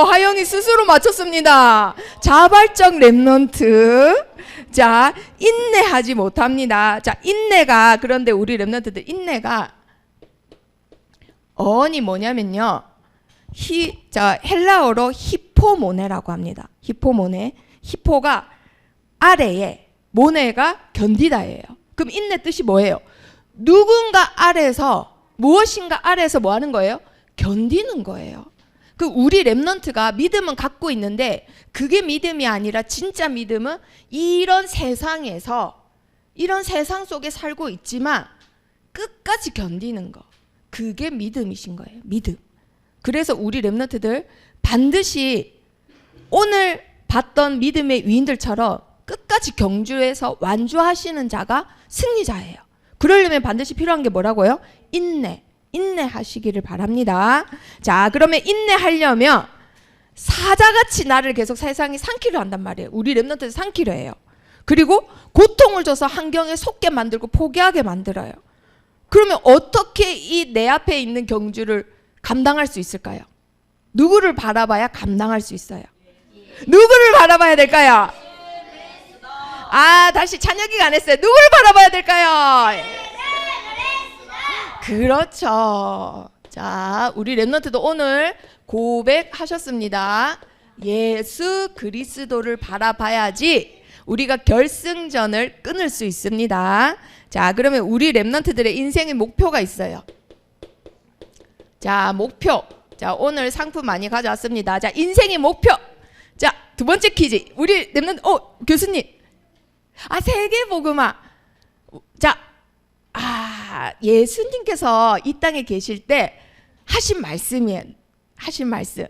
하영이 스스로 맞췄습니다. 자발적 렘넌트. 자, 인내하지 못합니다. 자, 인내가 그런데 우리 렘넌트들 인내가 어원이 뭐냐면요. 헬라어로 히포모네라고 합니다. 히포모네. 히포가 아래에, 모네가 견디다예요. 그럼 인내 뜻이 뭐예요? 누군가 아래서 무엇인가 아래에서 뭐 하는 거예요? 견디는 거예요. 그 우리 렘넌트가 믿음은 갖고 있는데 그게 믿음이 아니라 진짜 믿음은 이런 세상에서 이런 세상 속에 살고 있지만 끝까지 견디는 거. 그게 믿음이신 거예요. 믿음. 그래서 우리 렘넌트들 반드시 오늘 봤던 믿음의 위인들처럼 끝까지 경주해서 완주하시는 자가 승리자예요. 그러려면 반드시 필요한 게 뭐라고요? 인내하시기를 바랍니다. 자, 그러면 인내하려면 사자같이 나를 계속 세상이 삼키려 한단 말이에요. 우리 렘넌트들 삼키려 해요. 그리고 고통을 줘서 환경에 속게 만들고 포기하게 만들어요. 그러면 어떻게 이 내 앞에 있는 경주를 감당할 수 있을까요? 누구를 바라봐야 감당할 수 있어요? 누구를 바라봐야 될까요? 다시 찬혁이가 안 했어요. 누구를 바라봐야 될까요? 그렇죠. 자, 우리 렘넌트도 오늘 고백하셨습니다. 예수 그리스도를 바라봐야지 우리가 결승전을 끊을 수 있습니다. 자, 그러면 우리 렘넌트들의 인생의 목표가 있어요. 자, 목표. 자, 오늘 상품 많이 가져왔습니다. 자, 인생의 목표. 자, 두 번째 퀴즈. 우리 렘넌트, 교수님. 세계복음화. 자, 예수님께서 이 땅에 계실 때 하신 말씀이에요. 하신 말씀.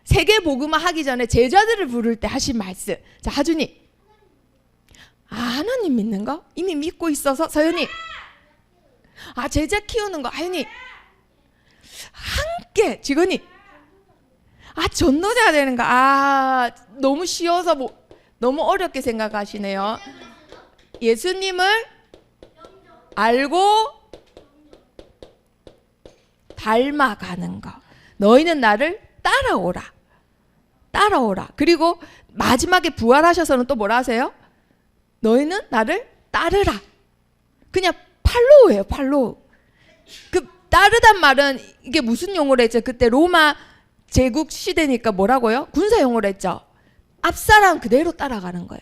세계복음화 하기 전에 제자들을 부를 때 하신 말씀. 자, 하준이. 하나님 믿는 거? 이미 믿고 있어서. 서연이. 제자 키우는 거. 하윤이. 함께. 직원이. 전도자가 되는 거. 너무 쉬워서 너무 어렵게 생각하시네요. 예수님을 알고 닮아가는 거. 너희는 나를 따라오라. 따라오라. 그리고 마지막에 부활하셔서는 또 뭐라 하세요? 너희는 나를 따르라. 그냥 팔로우예요. 팔로우. 그 따르단 말은 이게 무슨 용어로 했죠? 그때 로마 제국 시대니까 뭐라고요? 군사 용어로 했죠. 앞사람 그대로 따라가는 거예요.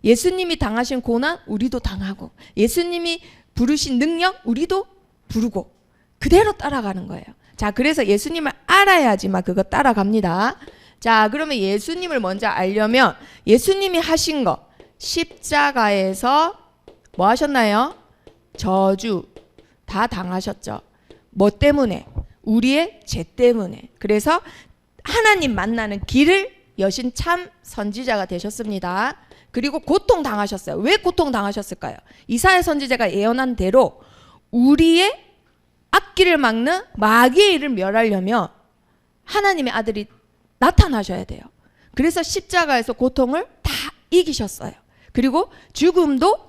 예수님이 당하신 고난 우리도 당하고, 예수님이 부르신 능력 우리도 부르고, 그대로 따라가는 거예요. 자, 그래서 예수님을 알아야지만 그거 따라갑니다. 자, 그러면 예수님을 먼저 알려면 예수님이 하신 거, 십자가에서 뭐 하셨나요? 저주 다 당하셨죠. 뭐 때문에? 우리의 죄 때문에. 그래서 하나님 만나는 길을 여신 참 선지자가 되셨습니다. 그리고 고통 당하셨어요. 왜 고통 당하셨을까요? 이사야 선지자가 예언한 대로 우리의 앞길을 막는 마귀의 일을 멸하려면 하나님의 아들이 나타나셔야 돼요. 그래서 십자가에서 고통을 다 이기셨어요. 그리고 죽음도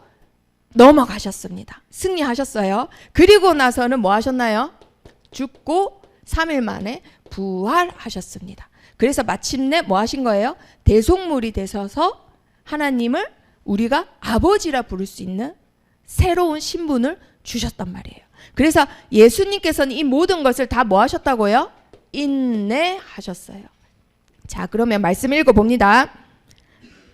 넘어가셨습니다. 승리하셨어요. 그리고 나서는 뭐 하셨나요? 죽고 3일 만에 부활하셨습니다. 그래서 마침내 뭐 하신 거예요? 대속물이 되셔서 하나님을 우리가 아버지라 부를 수 있는 새로운 신분을 주셨단 말이에요. 그래서 예수님께서는 이 모든 것을 다 뭐 하셨다고요? 인내하셨어요. 자, 그러면 말씀 읽어봅니다.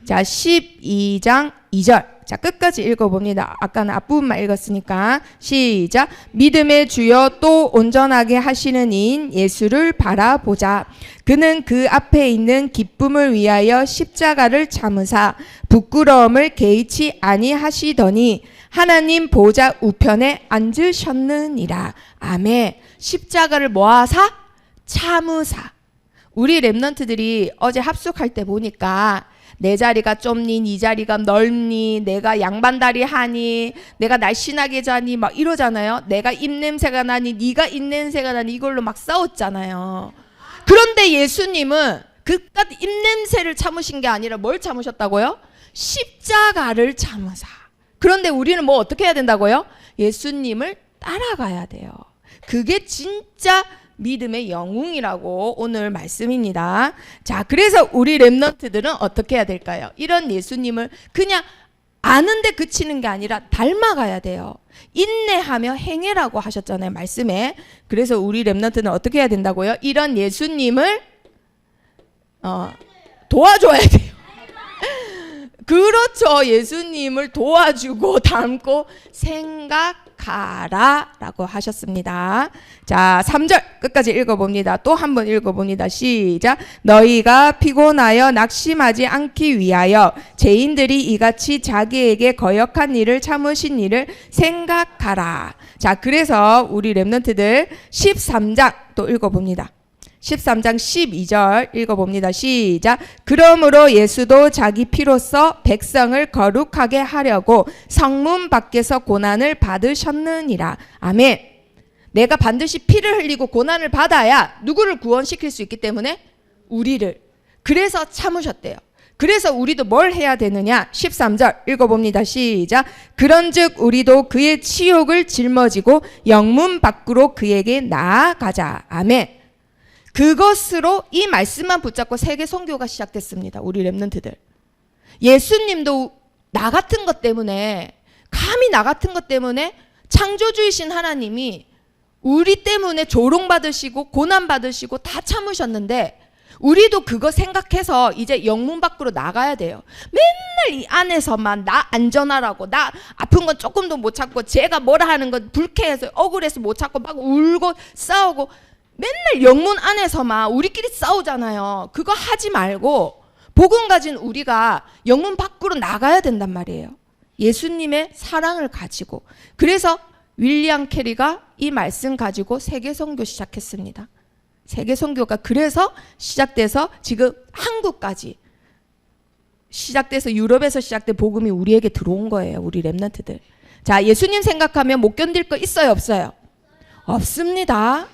자, 12장 2절. 자, 끝까지 읽어봅니다. 아까는 앞부분만 읽었으니까 시작. 믿음의 주여 또 온전하게 하시는 이인 예수를 바라보자. 그는 그 앞에 있는 기쁨을 위하여 십자가를 참으사 부끄러움을 개의치 아니하시더니 하나님 보좌 우편에 앉으셨느니라. 아멘. 십자가를 뭐하사? 참으사. 우리 랩런트들이 어제 합숙할 때 보니까 내 자리가 좁니, 네 자리가 넓니, 내가 양반다리 하니, 내가 날씬하게 자니 막 이러잖아요. 내가 입냄새가 나니, 네가 입냄새가 나니 이걸로 막 싸웠잖아요. 그런데 예수님은 그깟 입냄새를 참으신 게 아니라 뭘 참으셨다고요? 십자가를 참으사. 그런데 우리는 뭐 어떻게 해야 된다고요? 예수님을 따라가야 돼요. 그게 진짜 믿음의 영웅이라고 오늘 말씀입니다. 자, 그래서 우리 랩런트들은 어떻게 해야 될까요? 이런 예수님을 그냥 아는데 그치는 게 아니라 닮아가야 돼요. 인내하며 행해라고 하셨잖아요, 말씀에. 그래서 우리 랩런트는 어떻게 해야 된다고요? 이런 예수님을 도와줘야 돼요. 그렇죠. 예수님을 도와주고 닮고 생각하라 라고 하셨습니다. 자, 3절 끝까지 읽어봅니다. 또 한 번 읽어봅니다. 시작. 너희가 피곤하여 낙심하지 않기 위하여 죄인들이 이같이 자기에게 거역한 일을 참으신 일을 생각하라. 자, 그래서 우리 랩런트들 13장 또 읽어봅니다. 13장 12절 읽어봅니다. 시작. 그러므로 예수도 자기 피로써 백성을 거룩하게 하려고 성문 밖에서 고난을 받으셨느니라. 아멘. 내가 반드시 피를 흘리고 고난을 받아야 누구를 구원시킬 수 있기 때문에 우리를. 그래서 참으셨대요. 그래서 우리도 뭘 해야 되느냐? 13절 읽어봅니다. 시작. 그런즉 우리도 그의 치욕을 짊어지고 영문 밖으로 그에게 나아가자. 아멘. 그것으로 이 말씀만 붙잡고 세계 선교가 시작됐습니다. 우리 랩런트들. 예수님도 나 같은 것 때문에, 감히 나 같은 것 때문에 창조주이신 하나님이 우리 때문에 조롱받으시고 고난받으시고 다 참으셨는데 우리도 그거 생각해서 이제 영문 밖으로 나가야 돼요. 맨날 이 안에서만 나 안전하라고, 나 아픈 건 조금도 못 참고, 제가 뭐라 하는 건 불쾌해서 억울해서 못 참고 막 울고 싸우고 맨날 영문 안에서만 우리끼리 싸우잖아요. 그거 하지 말고 복음 가진 우리가 영문 밖으로 나가야 된단 말이에요. 예수님의 사랑을 가지고. 그래서 윌리엄 캐리가 이 말씀 가지고 세계 선교 시작했습니다. 세계 선교가 그래서 시작돼서 지금 한국까지 시작돼서 유럽에서 시작된 복음이 우리에게 들어온 거예요. 우리 랩런트들. 자, 예수님 생각하면 못 견딜 거 있어요, 없어요? 없습니다.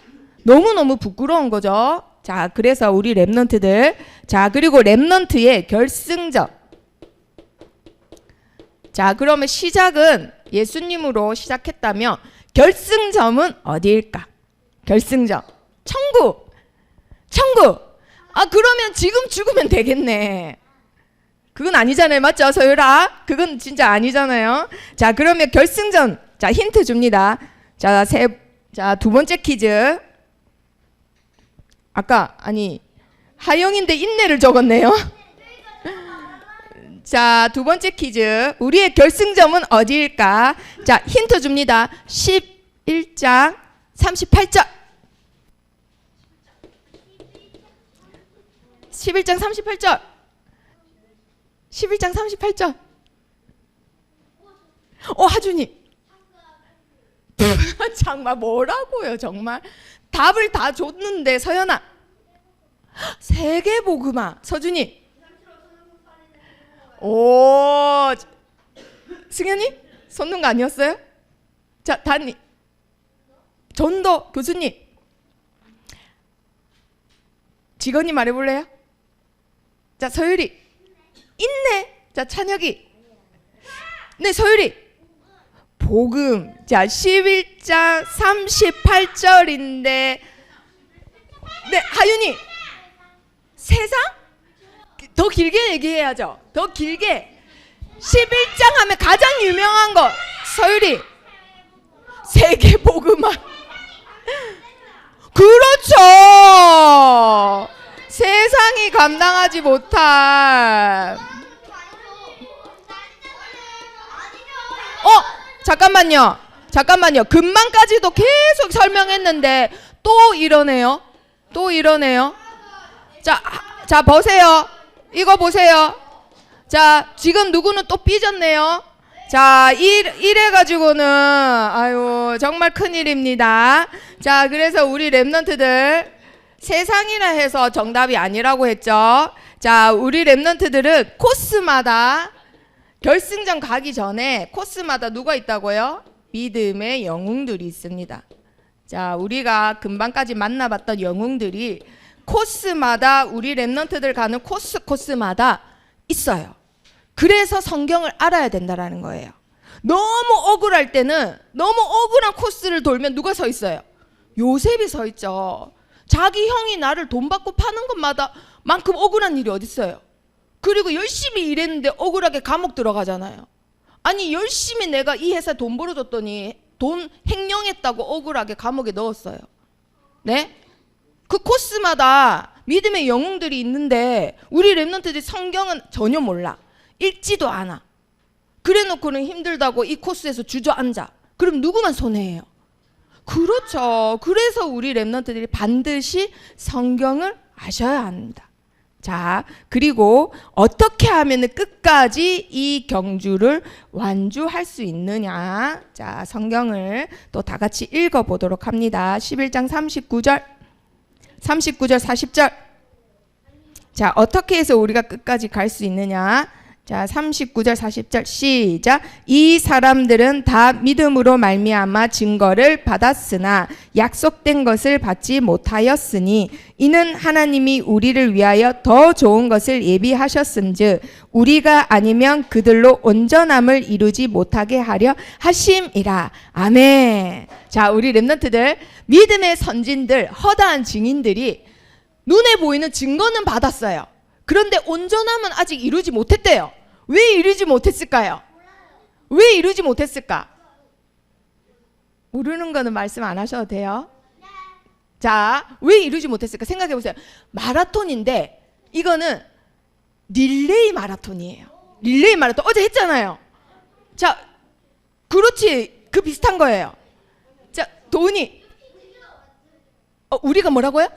너무너무 부끄러운 거죠. 자, 그래서 우리 랩런트들. 자, 그리고 랩런트의 결승점. 자, 그러면 시작은 예수님으로 시작했다면 결승점은 어디일까? 결승점. 천국. 천국. 아, 그러면 지금 죽으면 되겠네. 그건 아니잖아요. 맞죠? 서율아? 그건 진짜 아니잖아요. 자, 그러면 결승전. 자, 힌트 줍니다. 자, 두 번째 퀴즈. 아까, 하영인데 인내를 적었네요. 자, 두 번째 퀴즈. 우리의 결승점은 어디일까? 자, 힌트 줍니다. 11장 38절. 11장 38절. 11장 38절. 하준이. 정말 뭐라고요, 정말. 답을 다 줬는데, 서연아. 세계복음화. 서준이. 오, 승현이? 손는 거 아니었어요? 자, 단이. 전도 교수님. 직원이 말해볼래요? 자, 서율이. 인내. 자, 찬혁이. 네, 서율이. 복음. 자, 11장 38절인데. 네, 하윤이. 세상? 더 길게 얘기해야죠. 더 길게. 11장 하면 가장 유명한 거. 서율이. 세계복음화. 그렇죠. 세상이 감당하지 못한. 잠깐만요. 금방까지도 계속 설명했는데 또 이러네요. 자, 보세요. 이거 보세요. 자, 지금 누구는 또 삐졌네요. 자, 이래가지고는 아유 정말 큰일입니다. 자, 그래서 우리 랩런트들 세상이라 해서 정답이 아니라고 했죠. 자, 우리 랩런트들은 코스마다 결승전 가기 전에 코스마다 누가 있다고요? 믿음의 영웅들이 있습니다. 자, 우리가 금방까지 만나봤던 영웅들이 코스마다 우리 랩런트들 가는 코스마다 있어요. 그래서 성경을 알아야 된다라는 거예요. 너무 억울할 때는 너무 억울한 코스를 돌면 누가 서 있어요? 요셉이 서 있죠. 자기 형이 나를 돈 받고 파는 것마다 만큼 억울한 일이 어디 있어요? 그리고 열심히 일했는데 억울하게 감옥 들어가잖아요. 아니 열심히 내가 이 회사 돈 벌어줬더니 돈 횡령했다고 억울하게 감옥에 넣었어요. 네? 그 코스마다 믿음의 영웅들이 있는데 우리 랩런트들이 성경은 전혀 몰라. 읽지도 않아. 그래놓고는 힘들다고 이 코스에서 주저앉아. 그럼 누구만 손해예요? 그렇죠. 그래서 우리 랩런트들이 반드시 성경을 아셔야 합니다. 자, 그리고 어떻게 하면 끝까지 이 경주를 완주할 수 있느냐. 자, 성경을 또 다 같이 읽어보도록 합니다. 11장 39절 40절. 자, 어떻게 해서 우리가 끝까지 갈 수 있느냐. 자, 39절 40절 시작. 이 사람들은 다 믿음으로 말미암아 증거를 받았으나 약속된 것을 받지 못하였으니 이는 하나님이 우리를 위하여 더 좋은 것을 예비하셨음즉 우리가 아니면 그들로 온전함을 이루지 못하게 하려 하심이라. 아멘. 자, 우리 랩런트들 믿음의 선진들 허다한 증인들이 눈에 보이는 증거는 받았어요. 그런데 온전함은 아직 이루지 못했대요. 왜 이루지 못했을까요? 왜 이루지 못했을까? 모르는 거는 말씀 안 하셔도 돼요. 자, 왜 이루지 못했을까? 생각해 보세요. 마라톤인데 이거는 릴레이 마라톤이에요. 릴레이 마라톤 어제 했잖아요. 자, 그렇지. 그 비슷한 거예요. 자, 도훈이 우리가 뭐라고요?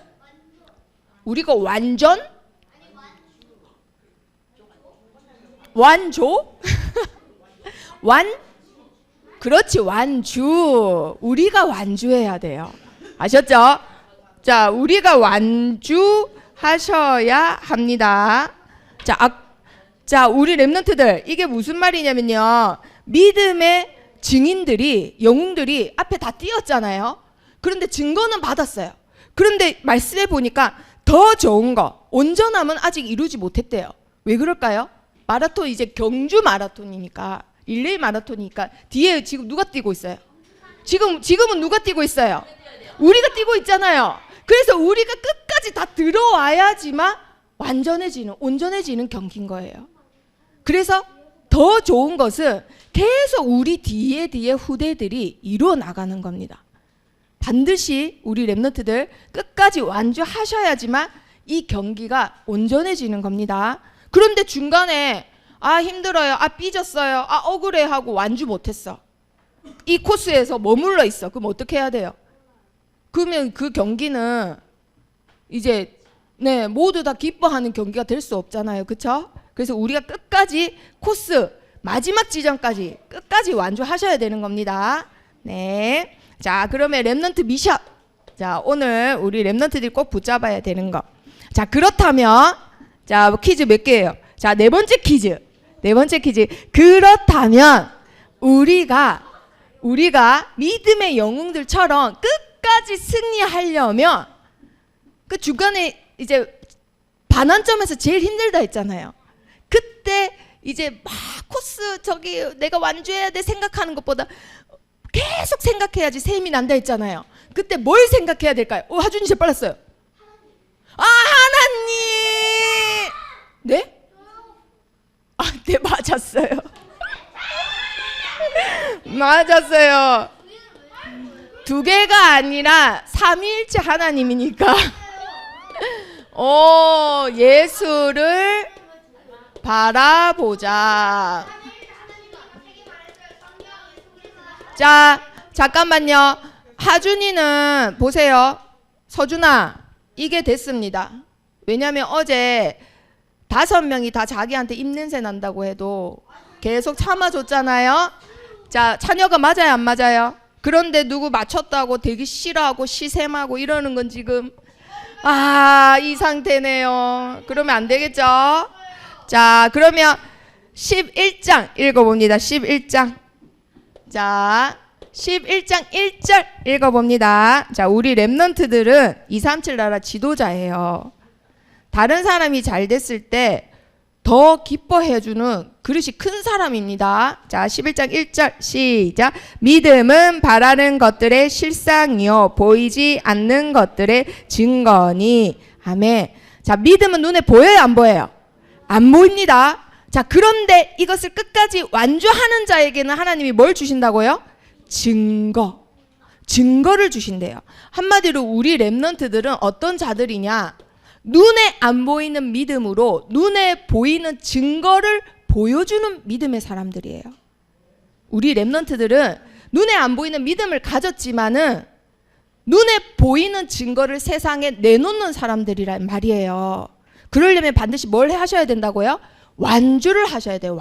우리가 완전? 완조? 그렇지, 완주. 우리가 완주해야 돼요. 아셨죠? 자, 우리가 완주하셔야 합니다. 자, 우리 랩런트들 이게 무슨 말이냐면요. 믿음의 증인들이 영웅들이 앞에 다 띄었잖아요. 그런데 증거는 받았어요. 그런데 말씀해 보니까 더 좋은 거, 온전함은 아직 이루지 못했대요. 왜 그럴까요? 마라톤 이제 경주 마라톤이니까, 릴레이 마라톤이니까 뒤에 지금 누가 뛰고 있어요? 지금은 누가 뛰고 있어요? 우리가 뛰고 있잖아요. 그래서 우리가 끝까지 다 들어와야지만 온전해지는 경기인 거예요. 그래서 더 좋은 것은 계속 우리 뒤에 후대들이 이루어 나가는 겁니다. 반드시 우리 렘넌트들 끝까지 완주하셔야지만 이 경기가 온전해지는 겁니다. 그런데 중간에 힘들어요, 삐졌어요, 억울해 하고 완주 못했어. 이 코스에서 머물러 있어. 그럼 어떻게 해야 돼요? 그러면 그 경기는 이제 모두 다 기뻐하는 경기가 될 수 없잖아요. 그렇죠? 그래서 우리가 끝까지 코스 마지막 지점까지 끝까지 완주하셔야 되는 겁니다. 네. 자, 그러면 렘넌트 미션. 자, 오늘 우리 렘넌트들이 꼭 붙잡아야 되는 거. 자, 그렇다면 퀴즈 몇 개예요? 자, 네 번째 퀴즈. 그렇다면 우리가 믿음의 영웅들처럼 끝까지 승리하려면 그 중간에 이제 반환점에서 제일 힘들다 했잖아요. 그때 이제 막 코스 내가 완주해야 돼 생각하는 것보다 계속 생각해야지 셈이 난다 했잖아요. 그때 뭘 생각해야 될까요? 하준이 제일 빨랐어요. 하나님. 네? 네, 맞았어요. 맞았어요. 두 개가 아니라 삼위일체 하나님이니까 예수를 바라보자. 자, 잠깐만요. 하준이는 보세요. 서준아, 이게 됐습니다. 왜냐하면 어제 5명이 다 자기한테 입냄새 난다고 해도 계속 참아줬잖아요. 자, 찬혁아 맞아요, 안 맞아요? 그런데 누구 맞췄다고 되게 싫어하고 시샘하고 이러는 건 지금 이 상태네요. 그러면 안 되겠죠? 자, 그러면 11장 읽어봅니다. 11장. 자, 11장 1절 읽어봅니다. 자, 우리 렘넌트들은 237 나라 지도자예요. 다른 사람이 잘 됐을 때 더 기뻐해주는 그릇이 큰 사람입니다. 자, 11장 1절 시작. 믿음은 바라는 것들의 실상이요 보이지 않는 것들의 증거니. 아멘. 자, 믿음은 눈에 보여요, 안 보여요? 안 보입니다. 자, 그런데 이것을 끝까지 완주하는 자에게는 하나님이 뭘 주신다고요? 증거를 주신대요. 한마디로 우리 렘넌트들은 어떤 자들이냐? 눈에 안 보이는 믿음으로 눈에 보이는 증거를 보여주는 믿음의 사람들이에요. 우리 렘넌트들은 눈에 안 보이는 믿음을 가졌지만은 눈에 보이는 증거를 세상에 내놓는 사람들이란 말이에요. 그러려면 반드시 뭘 하셔야 된다고요? 완주를 하셔야 돼요.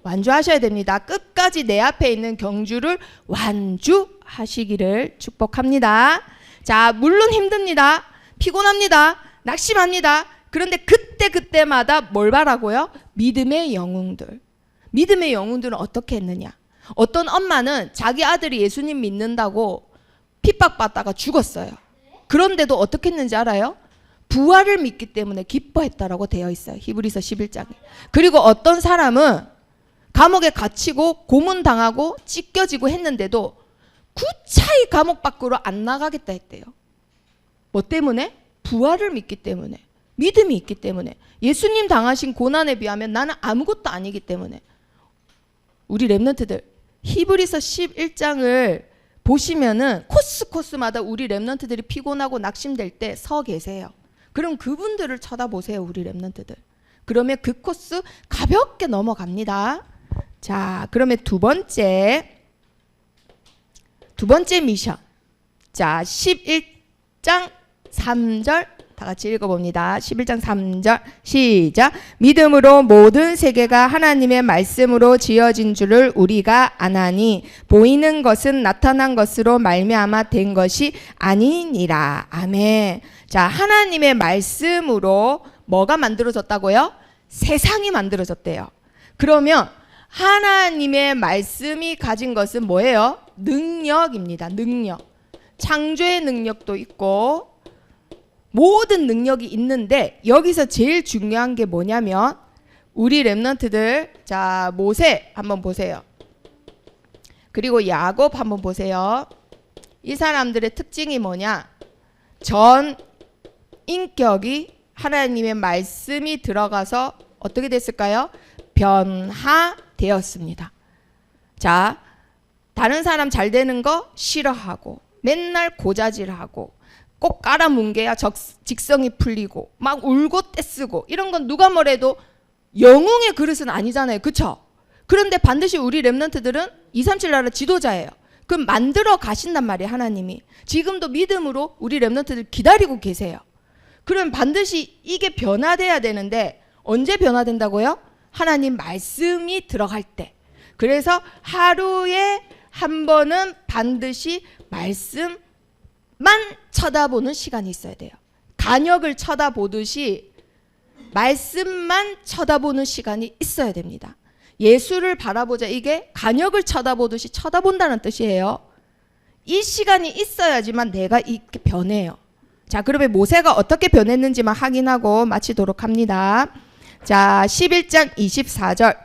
완주하셔야 됩니다. 끝까지 내 앞에 있는 경주를 완주하시기를 축복합니다. 자, 물론 힘듭니다. 피곤합니다. 낙심합니다. 그런데 그때마다 뭘 바라고요? 믿음의 영웅들은 어떻게 했느냐? 어떤 엄마는 자기 아들이 예수님 믿는다고 핍박받다가 죽었어요. 그런데도 어떻게 했는지 알아요? 부활을 믿기 때문에 기뻐했다라고 되어 있어요. 히브리서 11장에. 그리고 어떤 사람은 감옥에 갇히고 고문당하고 찢겨지고 했는데도 구차히 감옥 밖으로 안 나가겠다 했대요. 뭐 때문에? 부활을 믿기 때문에. 믿음이 있기 때문에. 예수님 당하신 고난에 비하면 나는 아무것도 아니기 때문에. 우리 렘넌트들 히브리서 11장을 보시면은 코스마다 우리 렘넌트들이 피곤하고 낙심될 때 서 계세요. 그럼 그분들을 쳐다보세요. 우리 렘넌트들. 그러면 그 코스 가볍게 넘어갑니다. 자, 그러면 두 번째 미션. 자, 11장 3절 다 같이 읽어봅니다. 11장 3절 시작. 믿음으로 모든 세계가 하나님의 말씀으로 지어진 줄을 우리가 아나니 보이는 것은 나타난 것으로 말미암아 된 것이 아니니라. 아멘. 자, 하나님의 말씀으로 뭐가 만들어졌다고요? 세상이 만들어졌대요. 그러면 하나님의 말씀이 가진 것은 뭐예요? 능력입니다. 능력. 창조의 능력도 있고 모든 능력이 있는데 여기서 제일 중요한 게 뭐냐면 우리 렘넌트들, 자, 모세 한번 보세요. 그리고 야곱 한번 보세요. 이 사람들의 특징이 뭐냐? 전 인격이 하나님의 말씀이 들어가서 어떻게 됐을까요? 변화되었습니다. 자, 다른 사람 잘 되는 거 싫어하고 맨날 고자질하고 꼭 깔아뭉개야 직성이 풀리고 막 울고 떼쓰고 이런 건 누가 뭐래도 영웅의 그릇은 아니잖아요. 그쵸? 그런데 반드시 우리 렘넌트들은 237 나라 지도자예요. 그럼 만들어 가신단 말이에요. 하나님이. 지금도 믿음으로 우리 렘넌트들 기다리고 계세요. 그럼 반드시 이게 변화돼야 되는데 언제 변화된다고요? 하나님 말씀이 들어갈 때. 그래서 하루에 한 번은 반드시 말씀만 쳐다보는 시간이 있어야 돼요. 간역을 쳐다보듯이 말씀만 쳐다보는 시간이 있어야 됩니다. 예수를 바라보자, 이게 간역을 쳐다보듯이 쳐다본다는 뜻이에요. 이 시간이 있어야지만 내가 이렇게 변해요. 자, 그러면 모세가 어떻게 변했는지만 확인하고 마치도록 합니다. 자, 11장 24절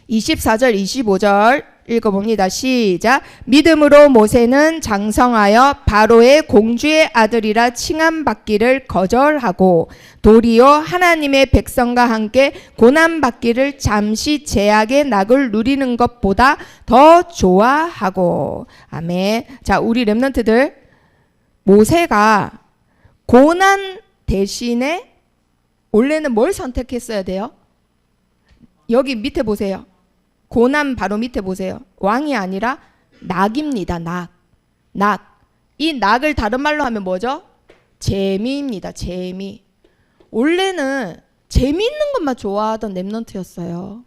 25절 읽어봅니다. 시작. 믿음으로 모세는 장성하여 바로의 공주의 아들이라 칭함받기를 거절하고 도리어 하나님의 백성과 함께 고난받기를 잠시 제약의 낙을 누리는 것보다 더 좋아하고. 아멘. 자, 우리 렘넌트들, 모세가 고난 대신에 원래는 뭘 선택했어야 돼요? 여기 밑에 보세요. 고난 바로 밑에 보세요. 왕이 아니라 낙입니다. 낙. 이 낙을 다른 말로 하면 뭐죠? 재미입니다. 재미. 원래는 재미있는 것만 좋아하던 렘넌트였어요.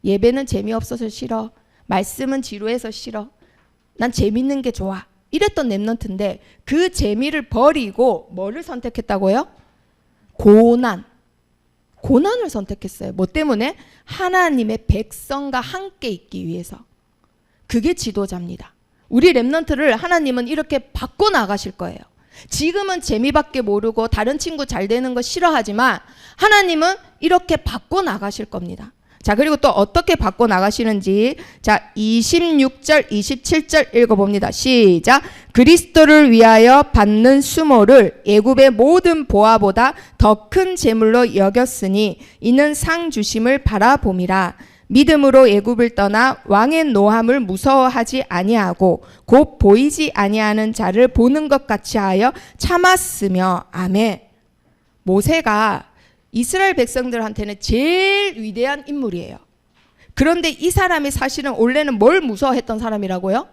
예배는 재미없어서 싫어. 말씀은 지루해서 싫어. 난 재미있는 게 좋아. 이랬던 렘넌트인데 그 재미를 버리고 뭐를 선택했다고요? 고난을 선택했어요. 뭐 때문에? 하나님의 백성과 함께 있기 위해서. 그게 지도자입니다. 우리 렘넌트를 하나님은 이렇게 바꿔 나가실 거예요. 지금은 재미밖에 모르고 다른 친구 잘 되는 거 싫어하지만 하나님은 이렇게 바꿔 나가실 겁니다. 자, 그리고 또 어떻게 바꿔 나가시는지, 자, 26절 27절 읽어봅니다. 시작. 그리스도를 위하여 받는 수모를 애굽의 모든 보화보다 더 큰 재물로 여겼으니 이는 상 주심을 바라봄이라. 믿음으로 애굽을 떠나 왕의 노함을 무서워하지 아니하고 곧 보이지 아니하는 자를 보는 것 같이 하여 참았으며. 아멘. 모세가 이스라엘 백성들한테는 제일 위대한 인물이에요. 그런데 이 사람이 사실은 원래는 뭘 무서워했던 사람이라고요?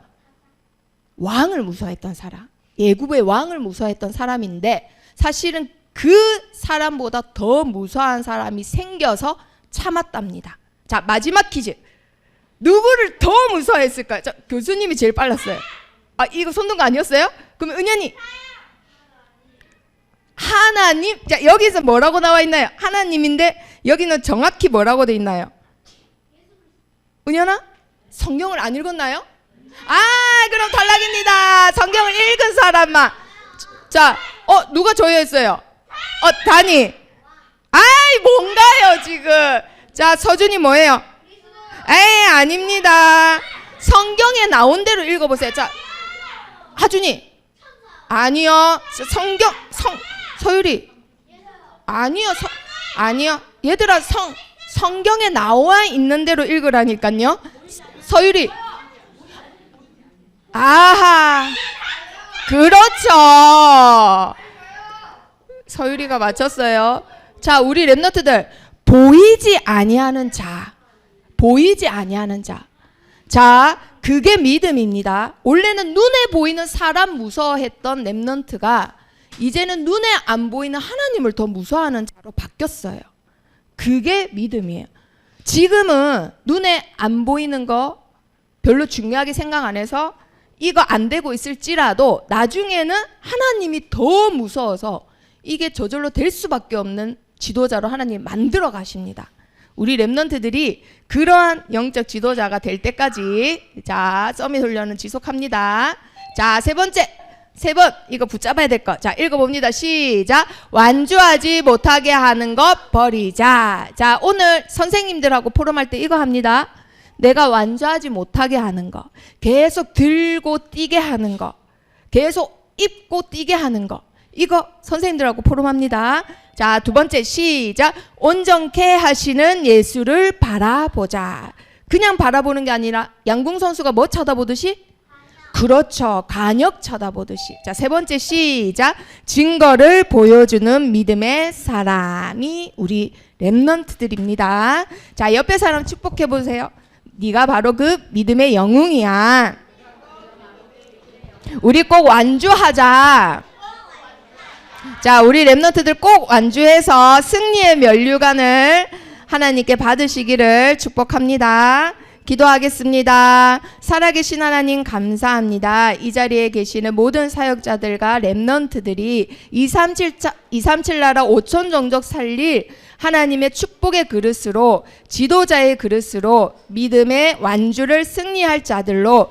왕을 무서워했던 사람. 애굽의 왕을 무서워했던 사람인데 사실은 그 사람보다 더 무서워한 사람이 생겨서 참았답니다. 자, 마지막 퀴즈. 누구를 더 무서워했을까요? 자, 교수님이 제일 빨랐어요. 아, 이거 손든 거 아니었어요? 그럼 은연이 하나님. 자, 여기서 뭐라고 나와 있나요? 하나님인데 여기는 정확히 뭐라고 돼 있나요? 은연아? 성경을 안 읽었나요? 아, 그럼 탈락입니다. 성경을 읽은 사람만. 자, 누가 조회했어요? 다니. 아이, 뭔가요 지금? 자, 서준이 뭐예요? 에이, 아닙니다. 성경에 나온 대로 읽어보세요. 자, 하준이. 아니요. 서율이. 아니요. 아니요. 얘들아, 성경에 나와 있는 대로 읽으라니까요. 서율이. 아하. 그렇죠. 서율이가 맞췄어요. 자, 우리 렘넌트들, 보이지 아니하는 자. 자, 그게 믿음입니다. 원래는 눈에 보이는 사람 무서워했던 렘넌트가 이제는 눈에 안 보이는 하나님을 더 무서워하는 자로 바뀌었어요. 그게 믿음이에요. 지금은 눈에 안 보이는 거 별로 중요하게 생각 안 해서 이거 안 되고 있을지라도 나중에는 하나님이 더 무서워서 이게 저절로 될 수밖에 없는 지도자로 하나님 만들어 가십니다. 우리 렘넌트들이 그러한 영적 지도자가 될 때까지, 자, 서밋 훈련은 지속합니다. 자, 세 번 이거 붙잡아야 될 거. 자, 읽어봅니다. 시작. 완주하지 못하게 하는 것 버리자. 자, 오늘 선생님들하고 포럼할 때 이거 합니다. 내가 완주하지 못하게 하는 거, 계속 들고 뛰게 하는 거, 계속 입고 뛰게 하는 거. 이거 선생님들하고 포럼합니다. 자, 두 번째 시작. 온전케 하시는 예수를 바라보자. 그냥 바라보는 게 아니라 양궁 선수가 뭐 쳐다보듯이? 그렇죠. 간역 쳐다보듯이. 자, 세 번째 시작. 증거를 보여주는 믿음의 사람이 우리 렘넌트들입니다. 자, 옆에 사람 축복해 보세요. 네가 바로 그 믿음의 영웅이야. 우리 꼭 완주하자. 자, 우리 렘넌트들 꼭 완주해서 승리의 면류관을 하나님께 받으시기를 축복합니다. 기도하겠습니다. 살아계신 하나님 감사합니다. 이 자리에 계시는 모든 사역자들과 렘넌트들이 237 나라 5천 종족 살릴 하나님의 축복의 그릇으로, 지도자의 그릇으로 믿음의 완주를 승리할 자들로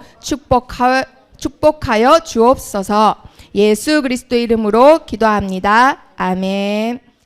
축복하여 주옵소서. 예수 그리스도 이름으로 기도합니다. 아멘.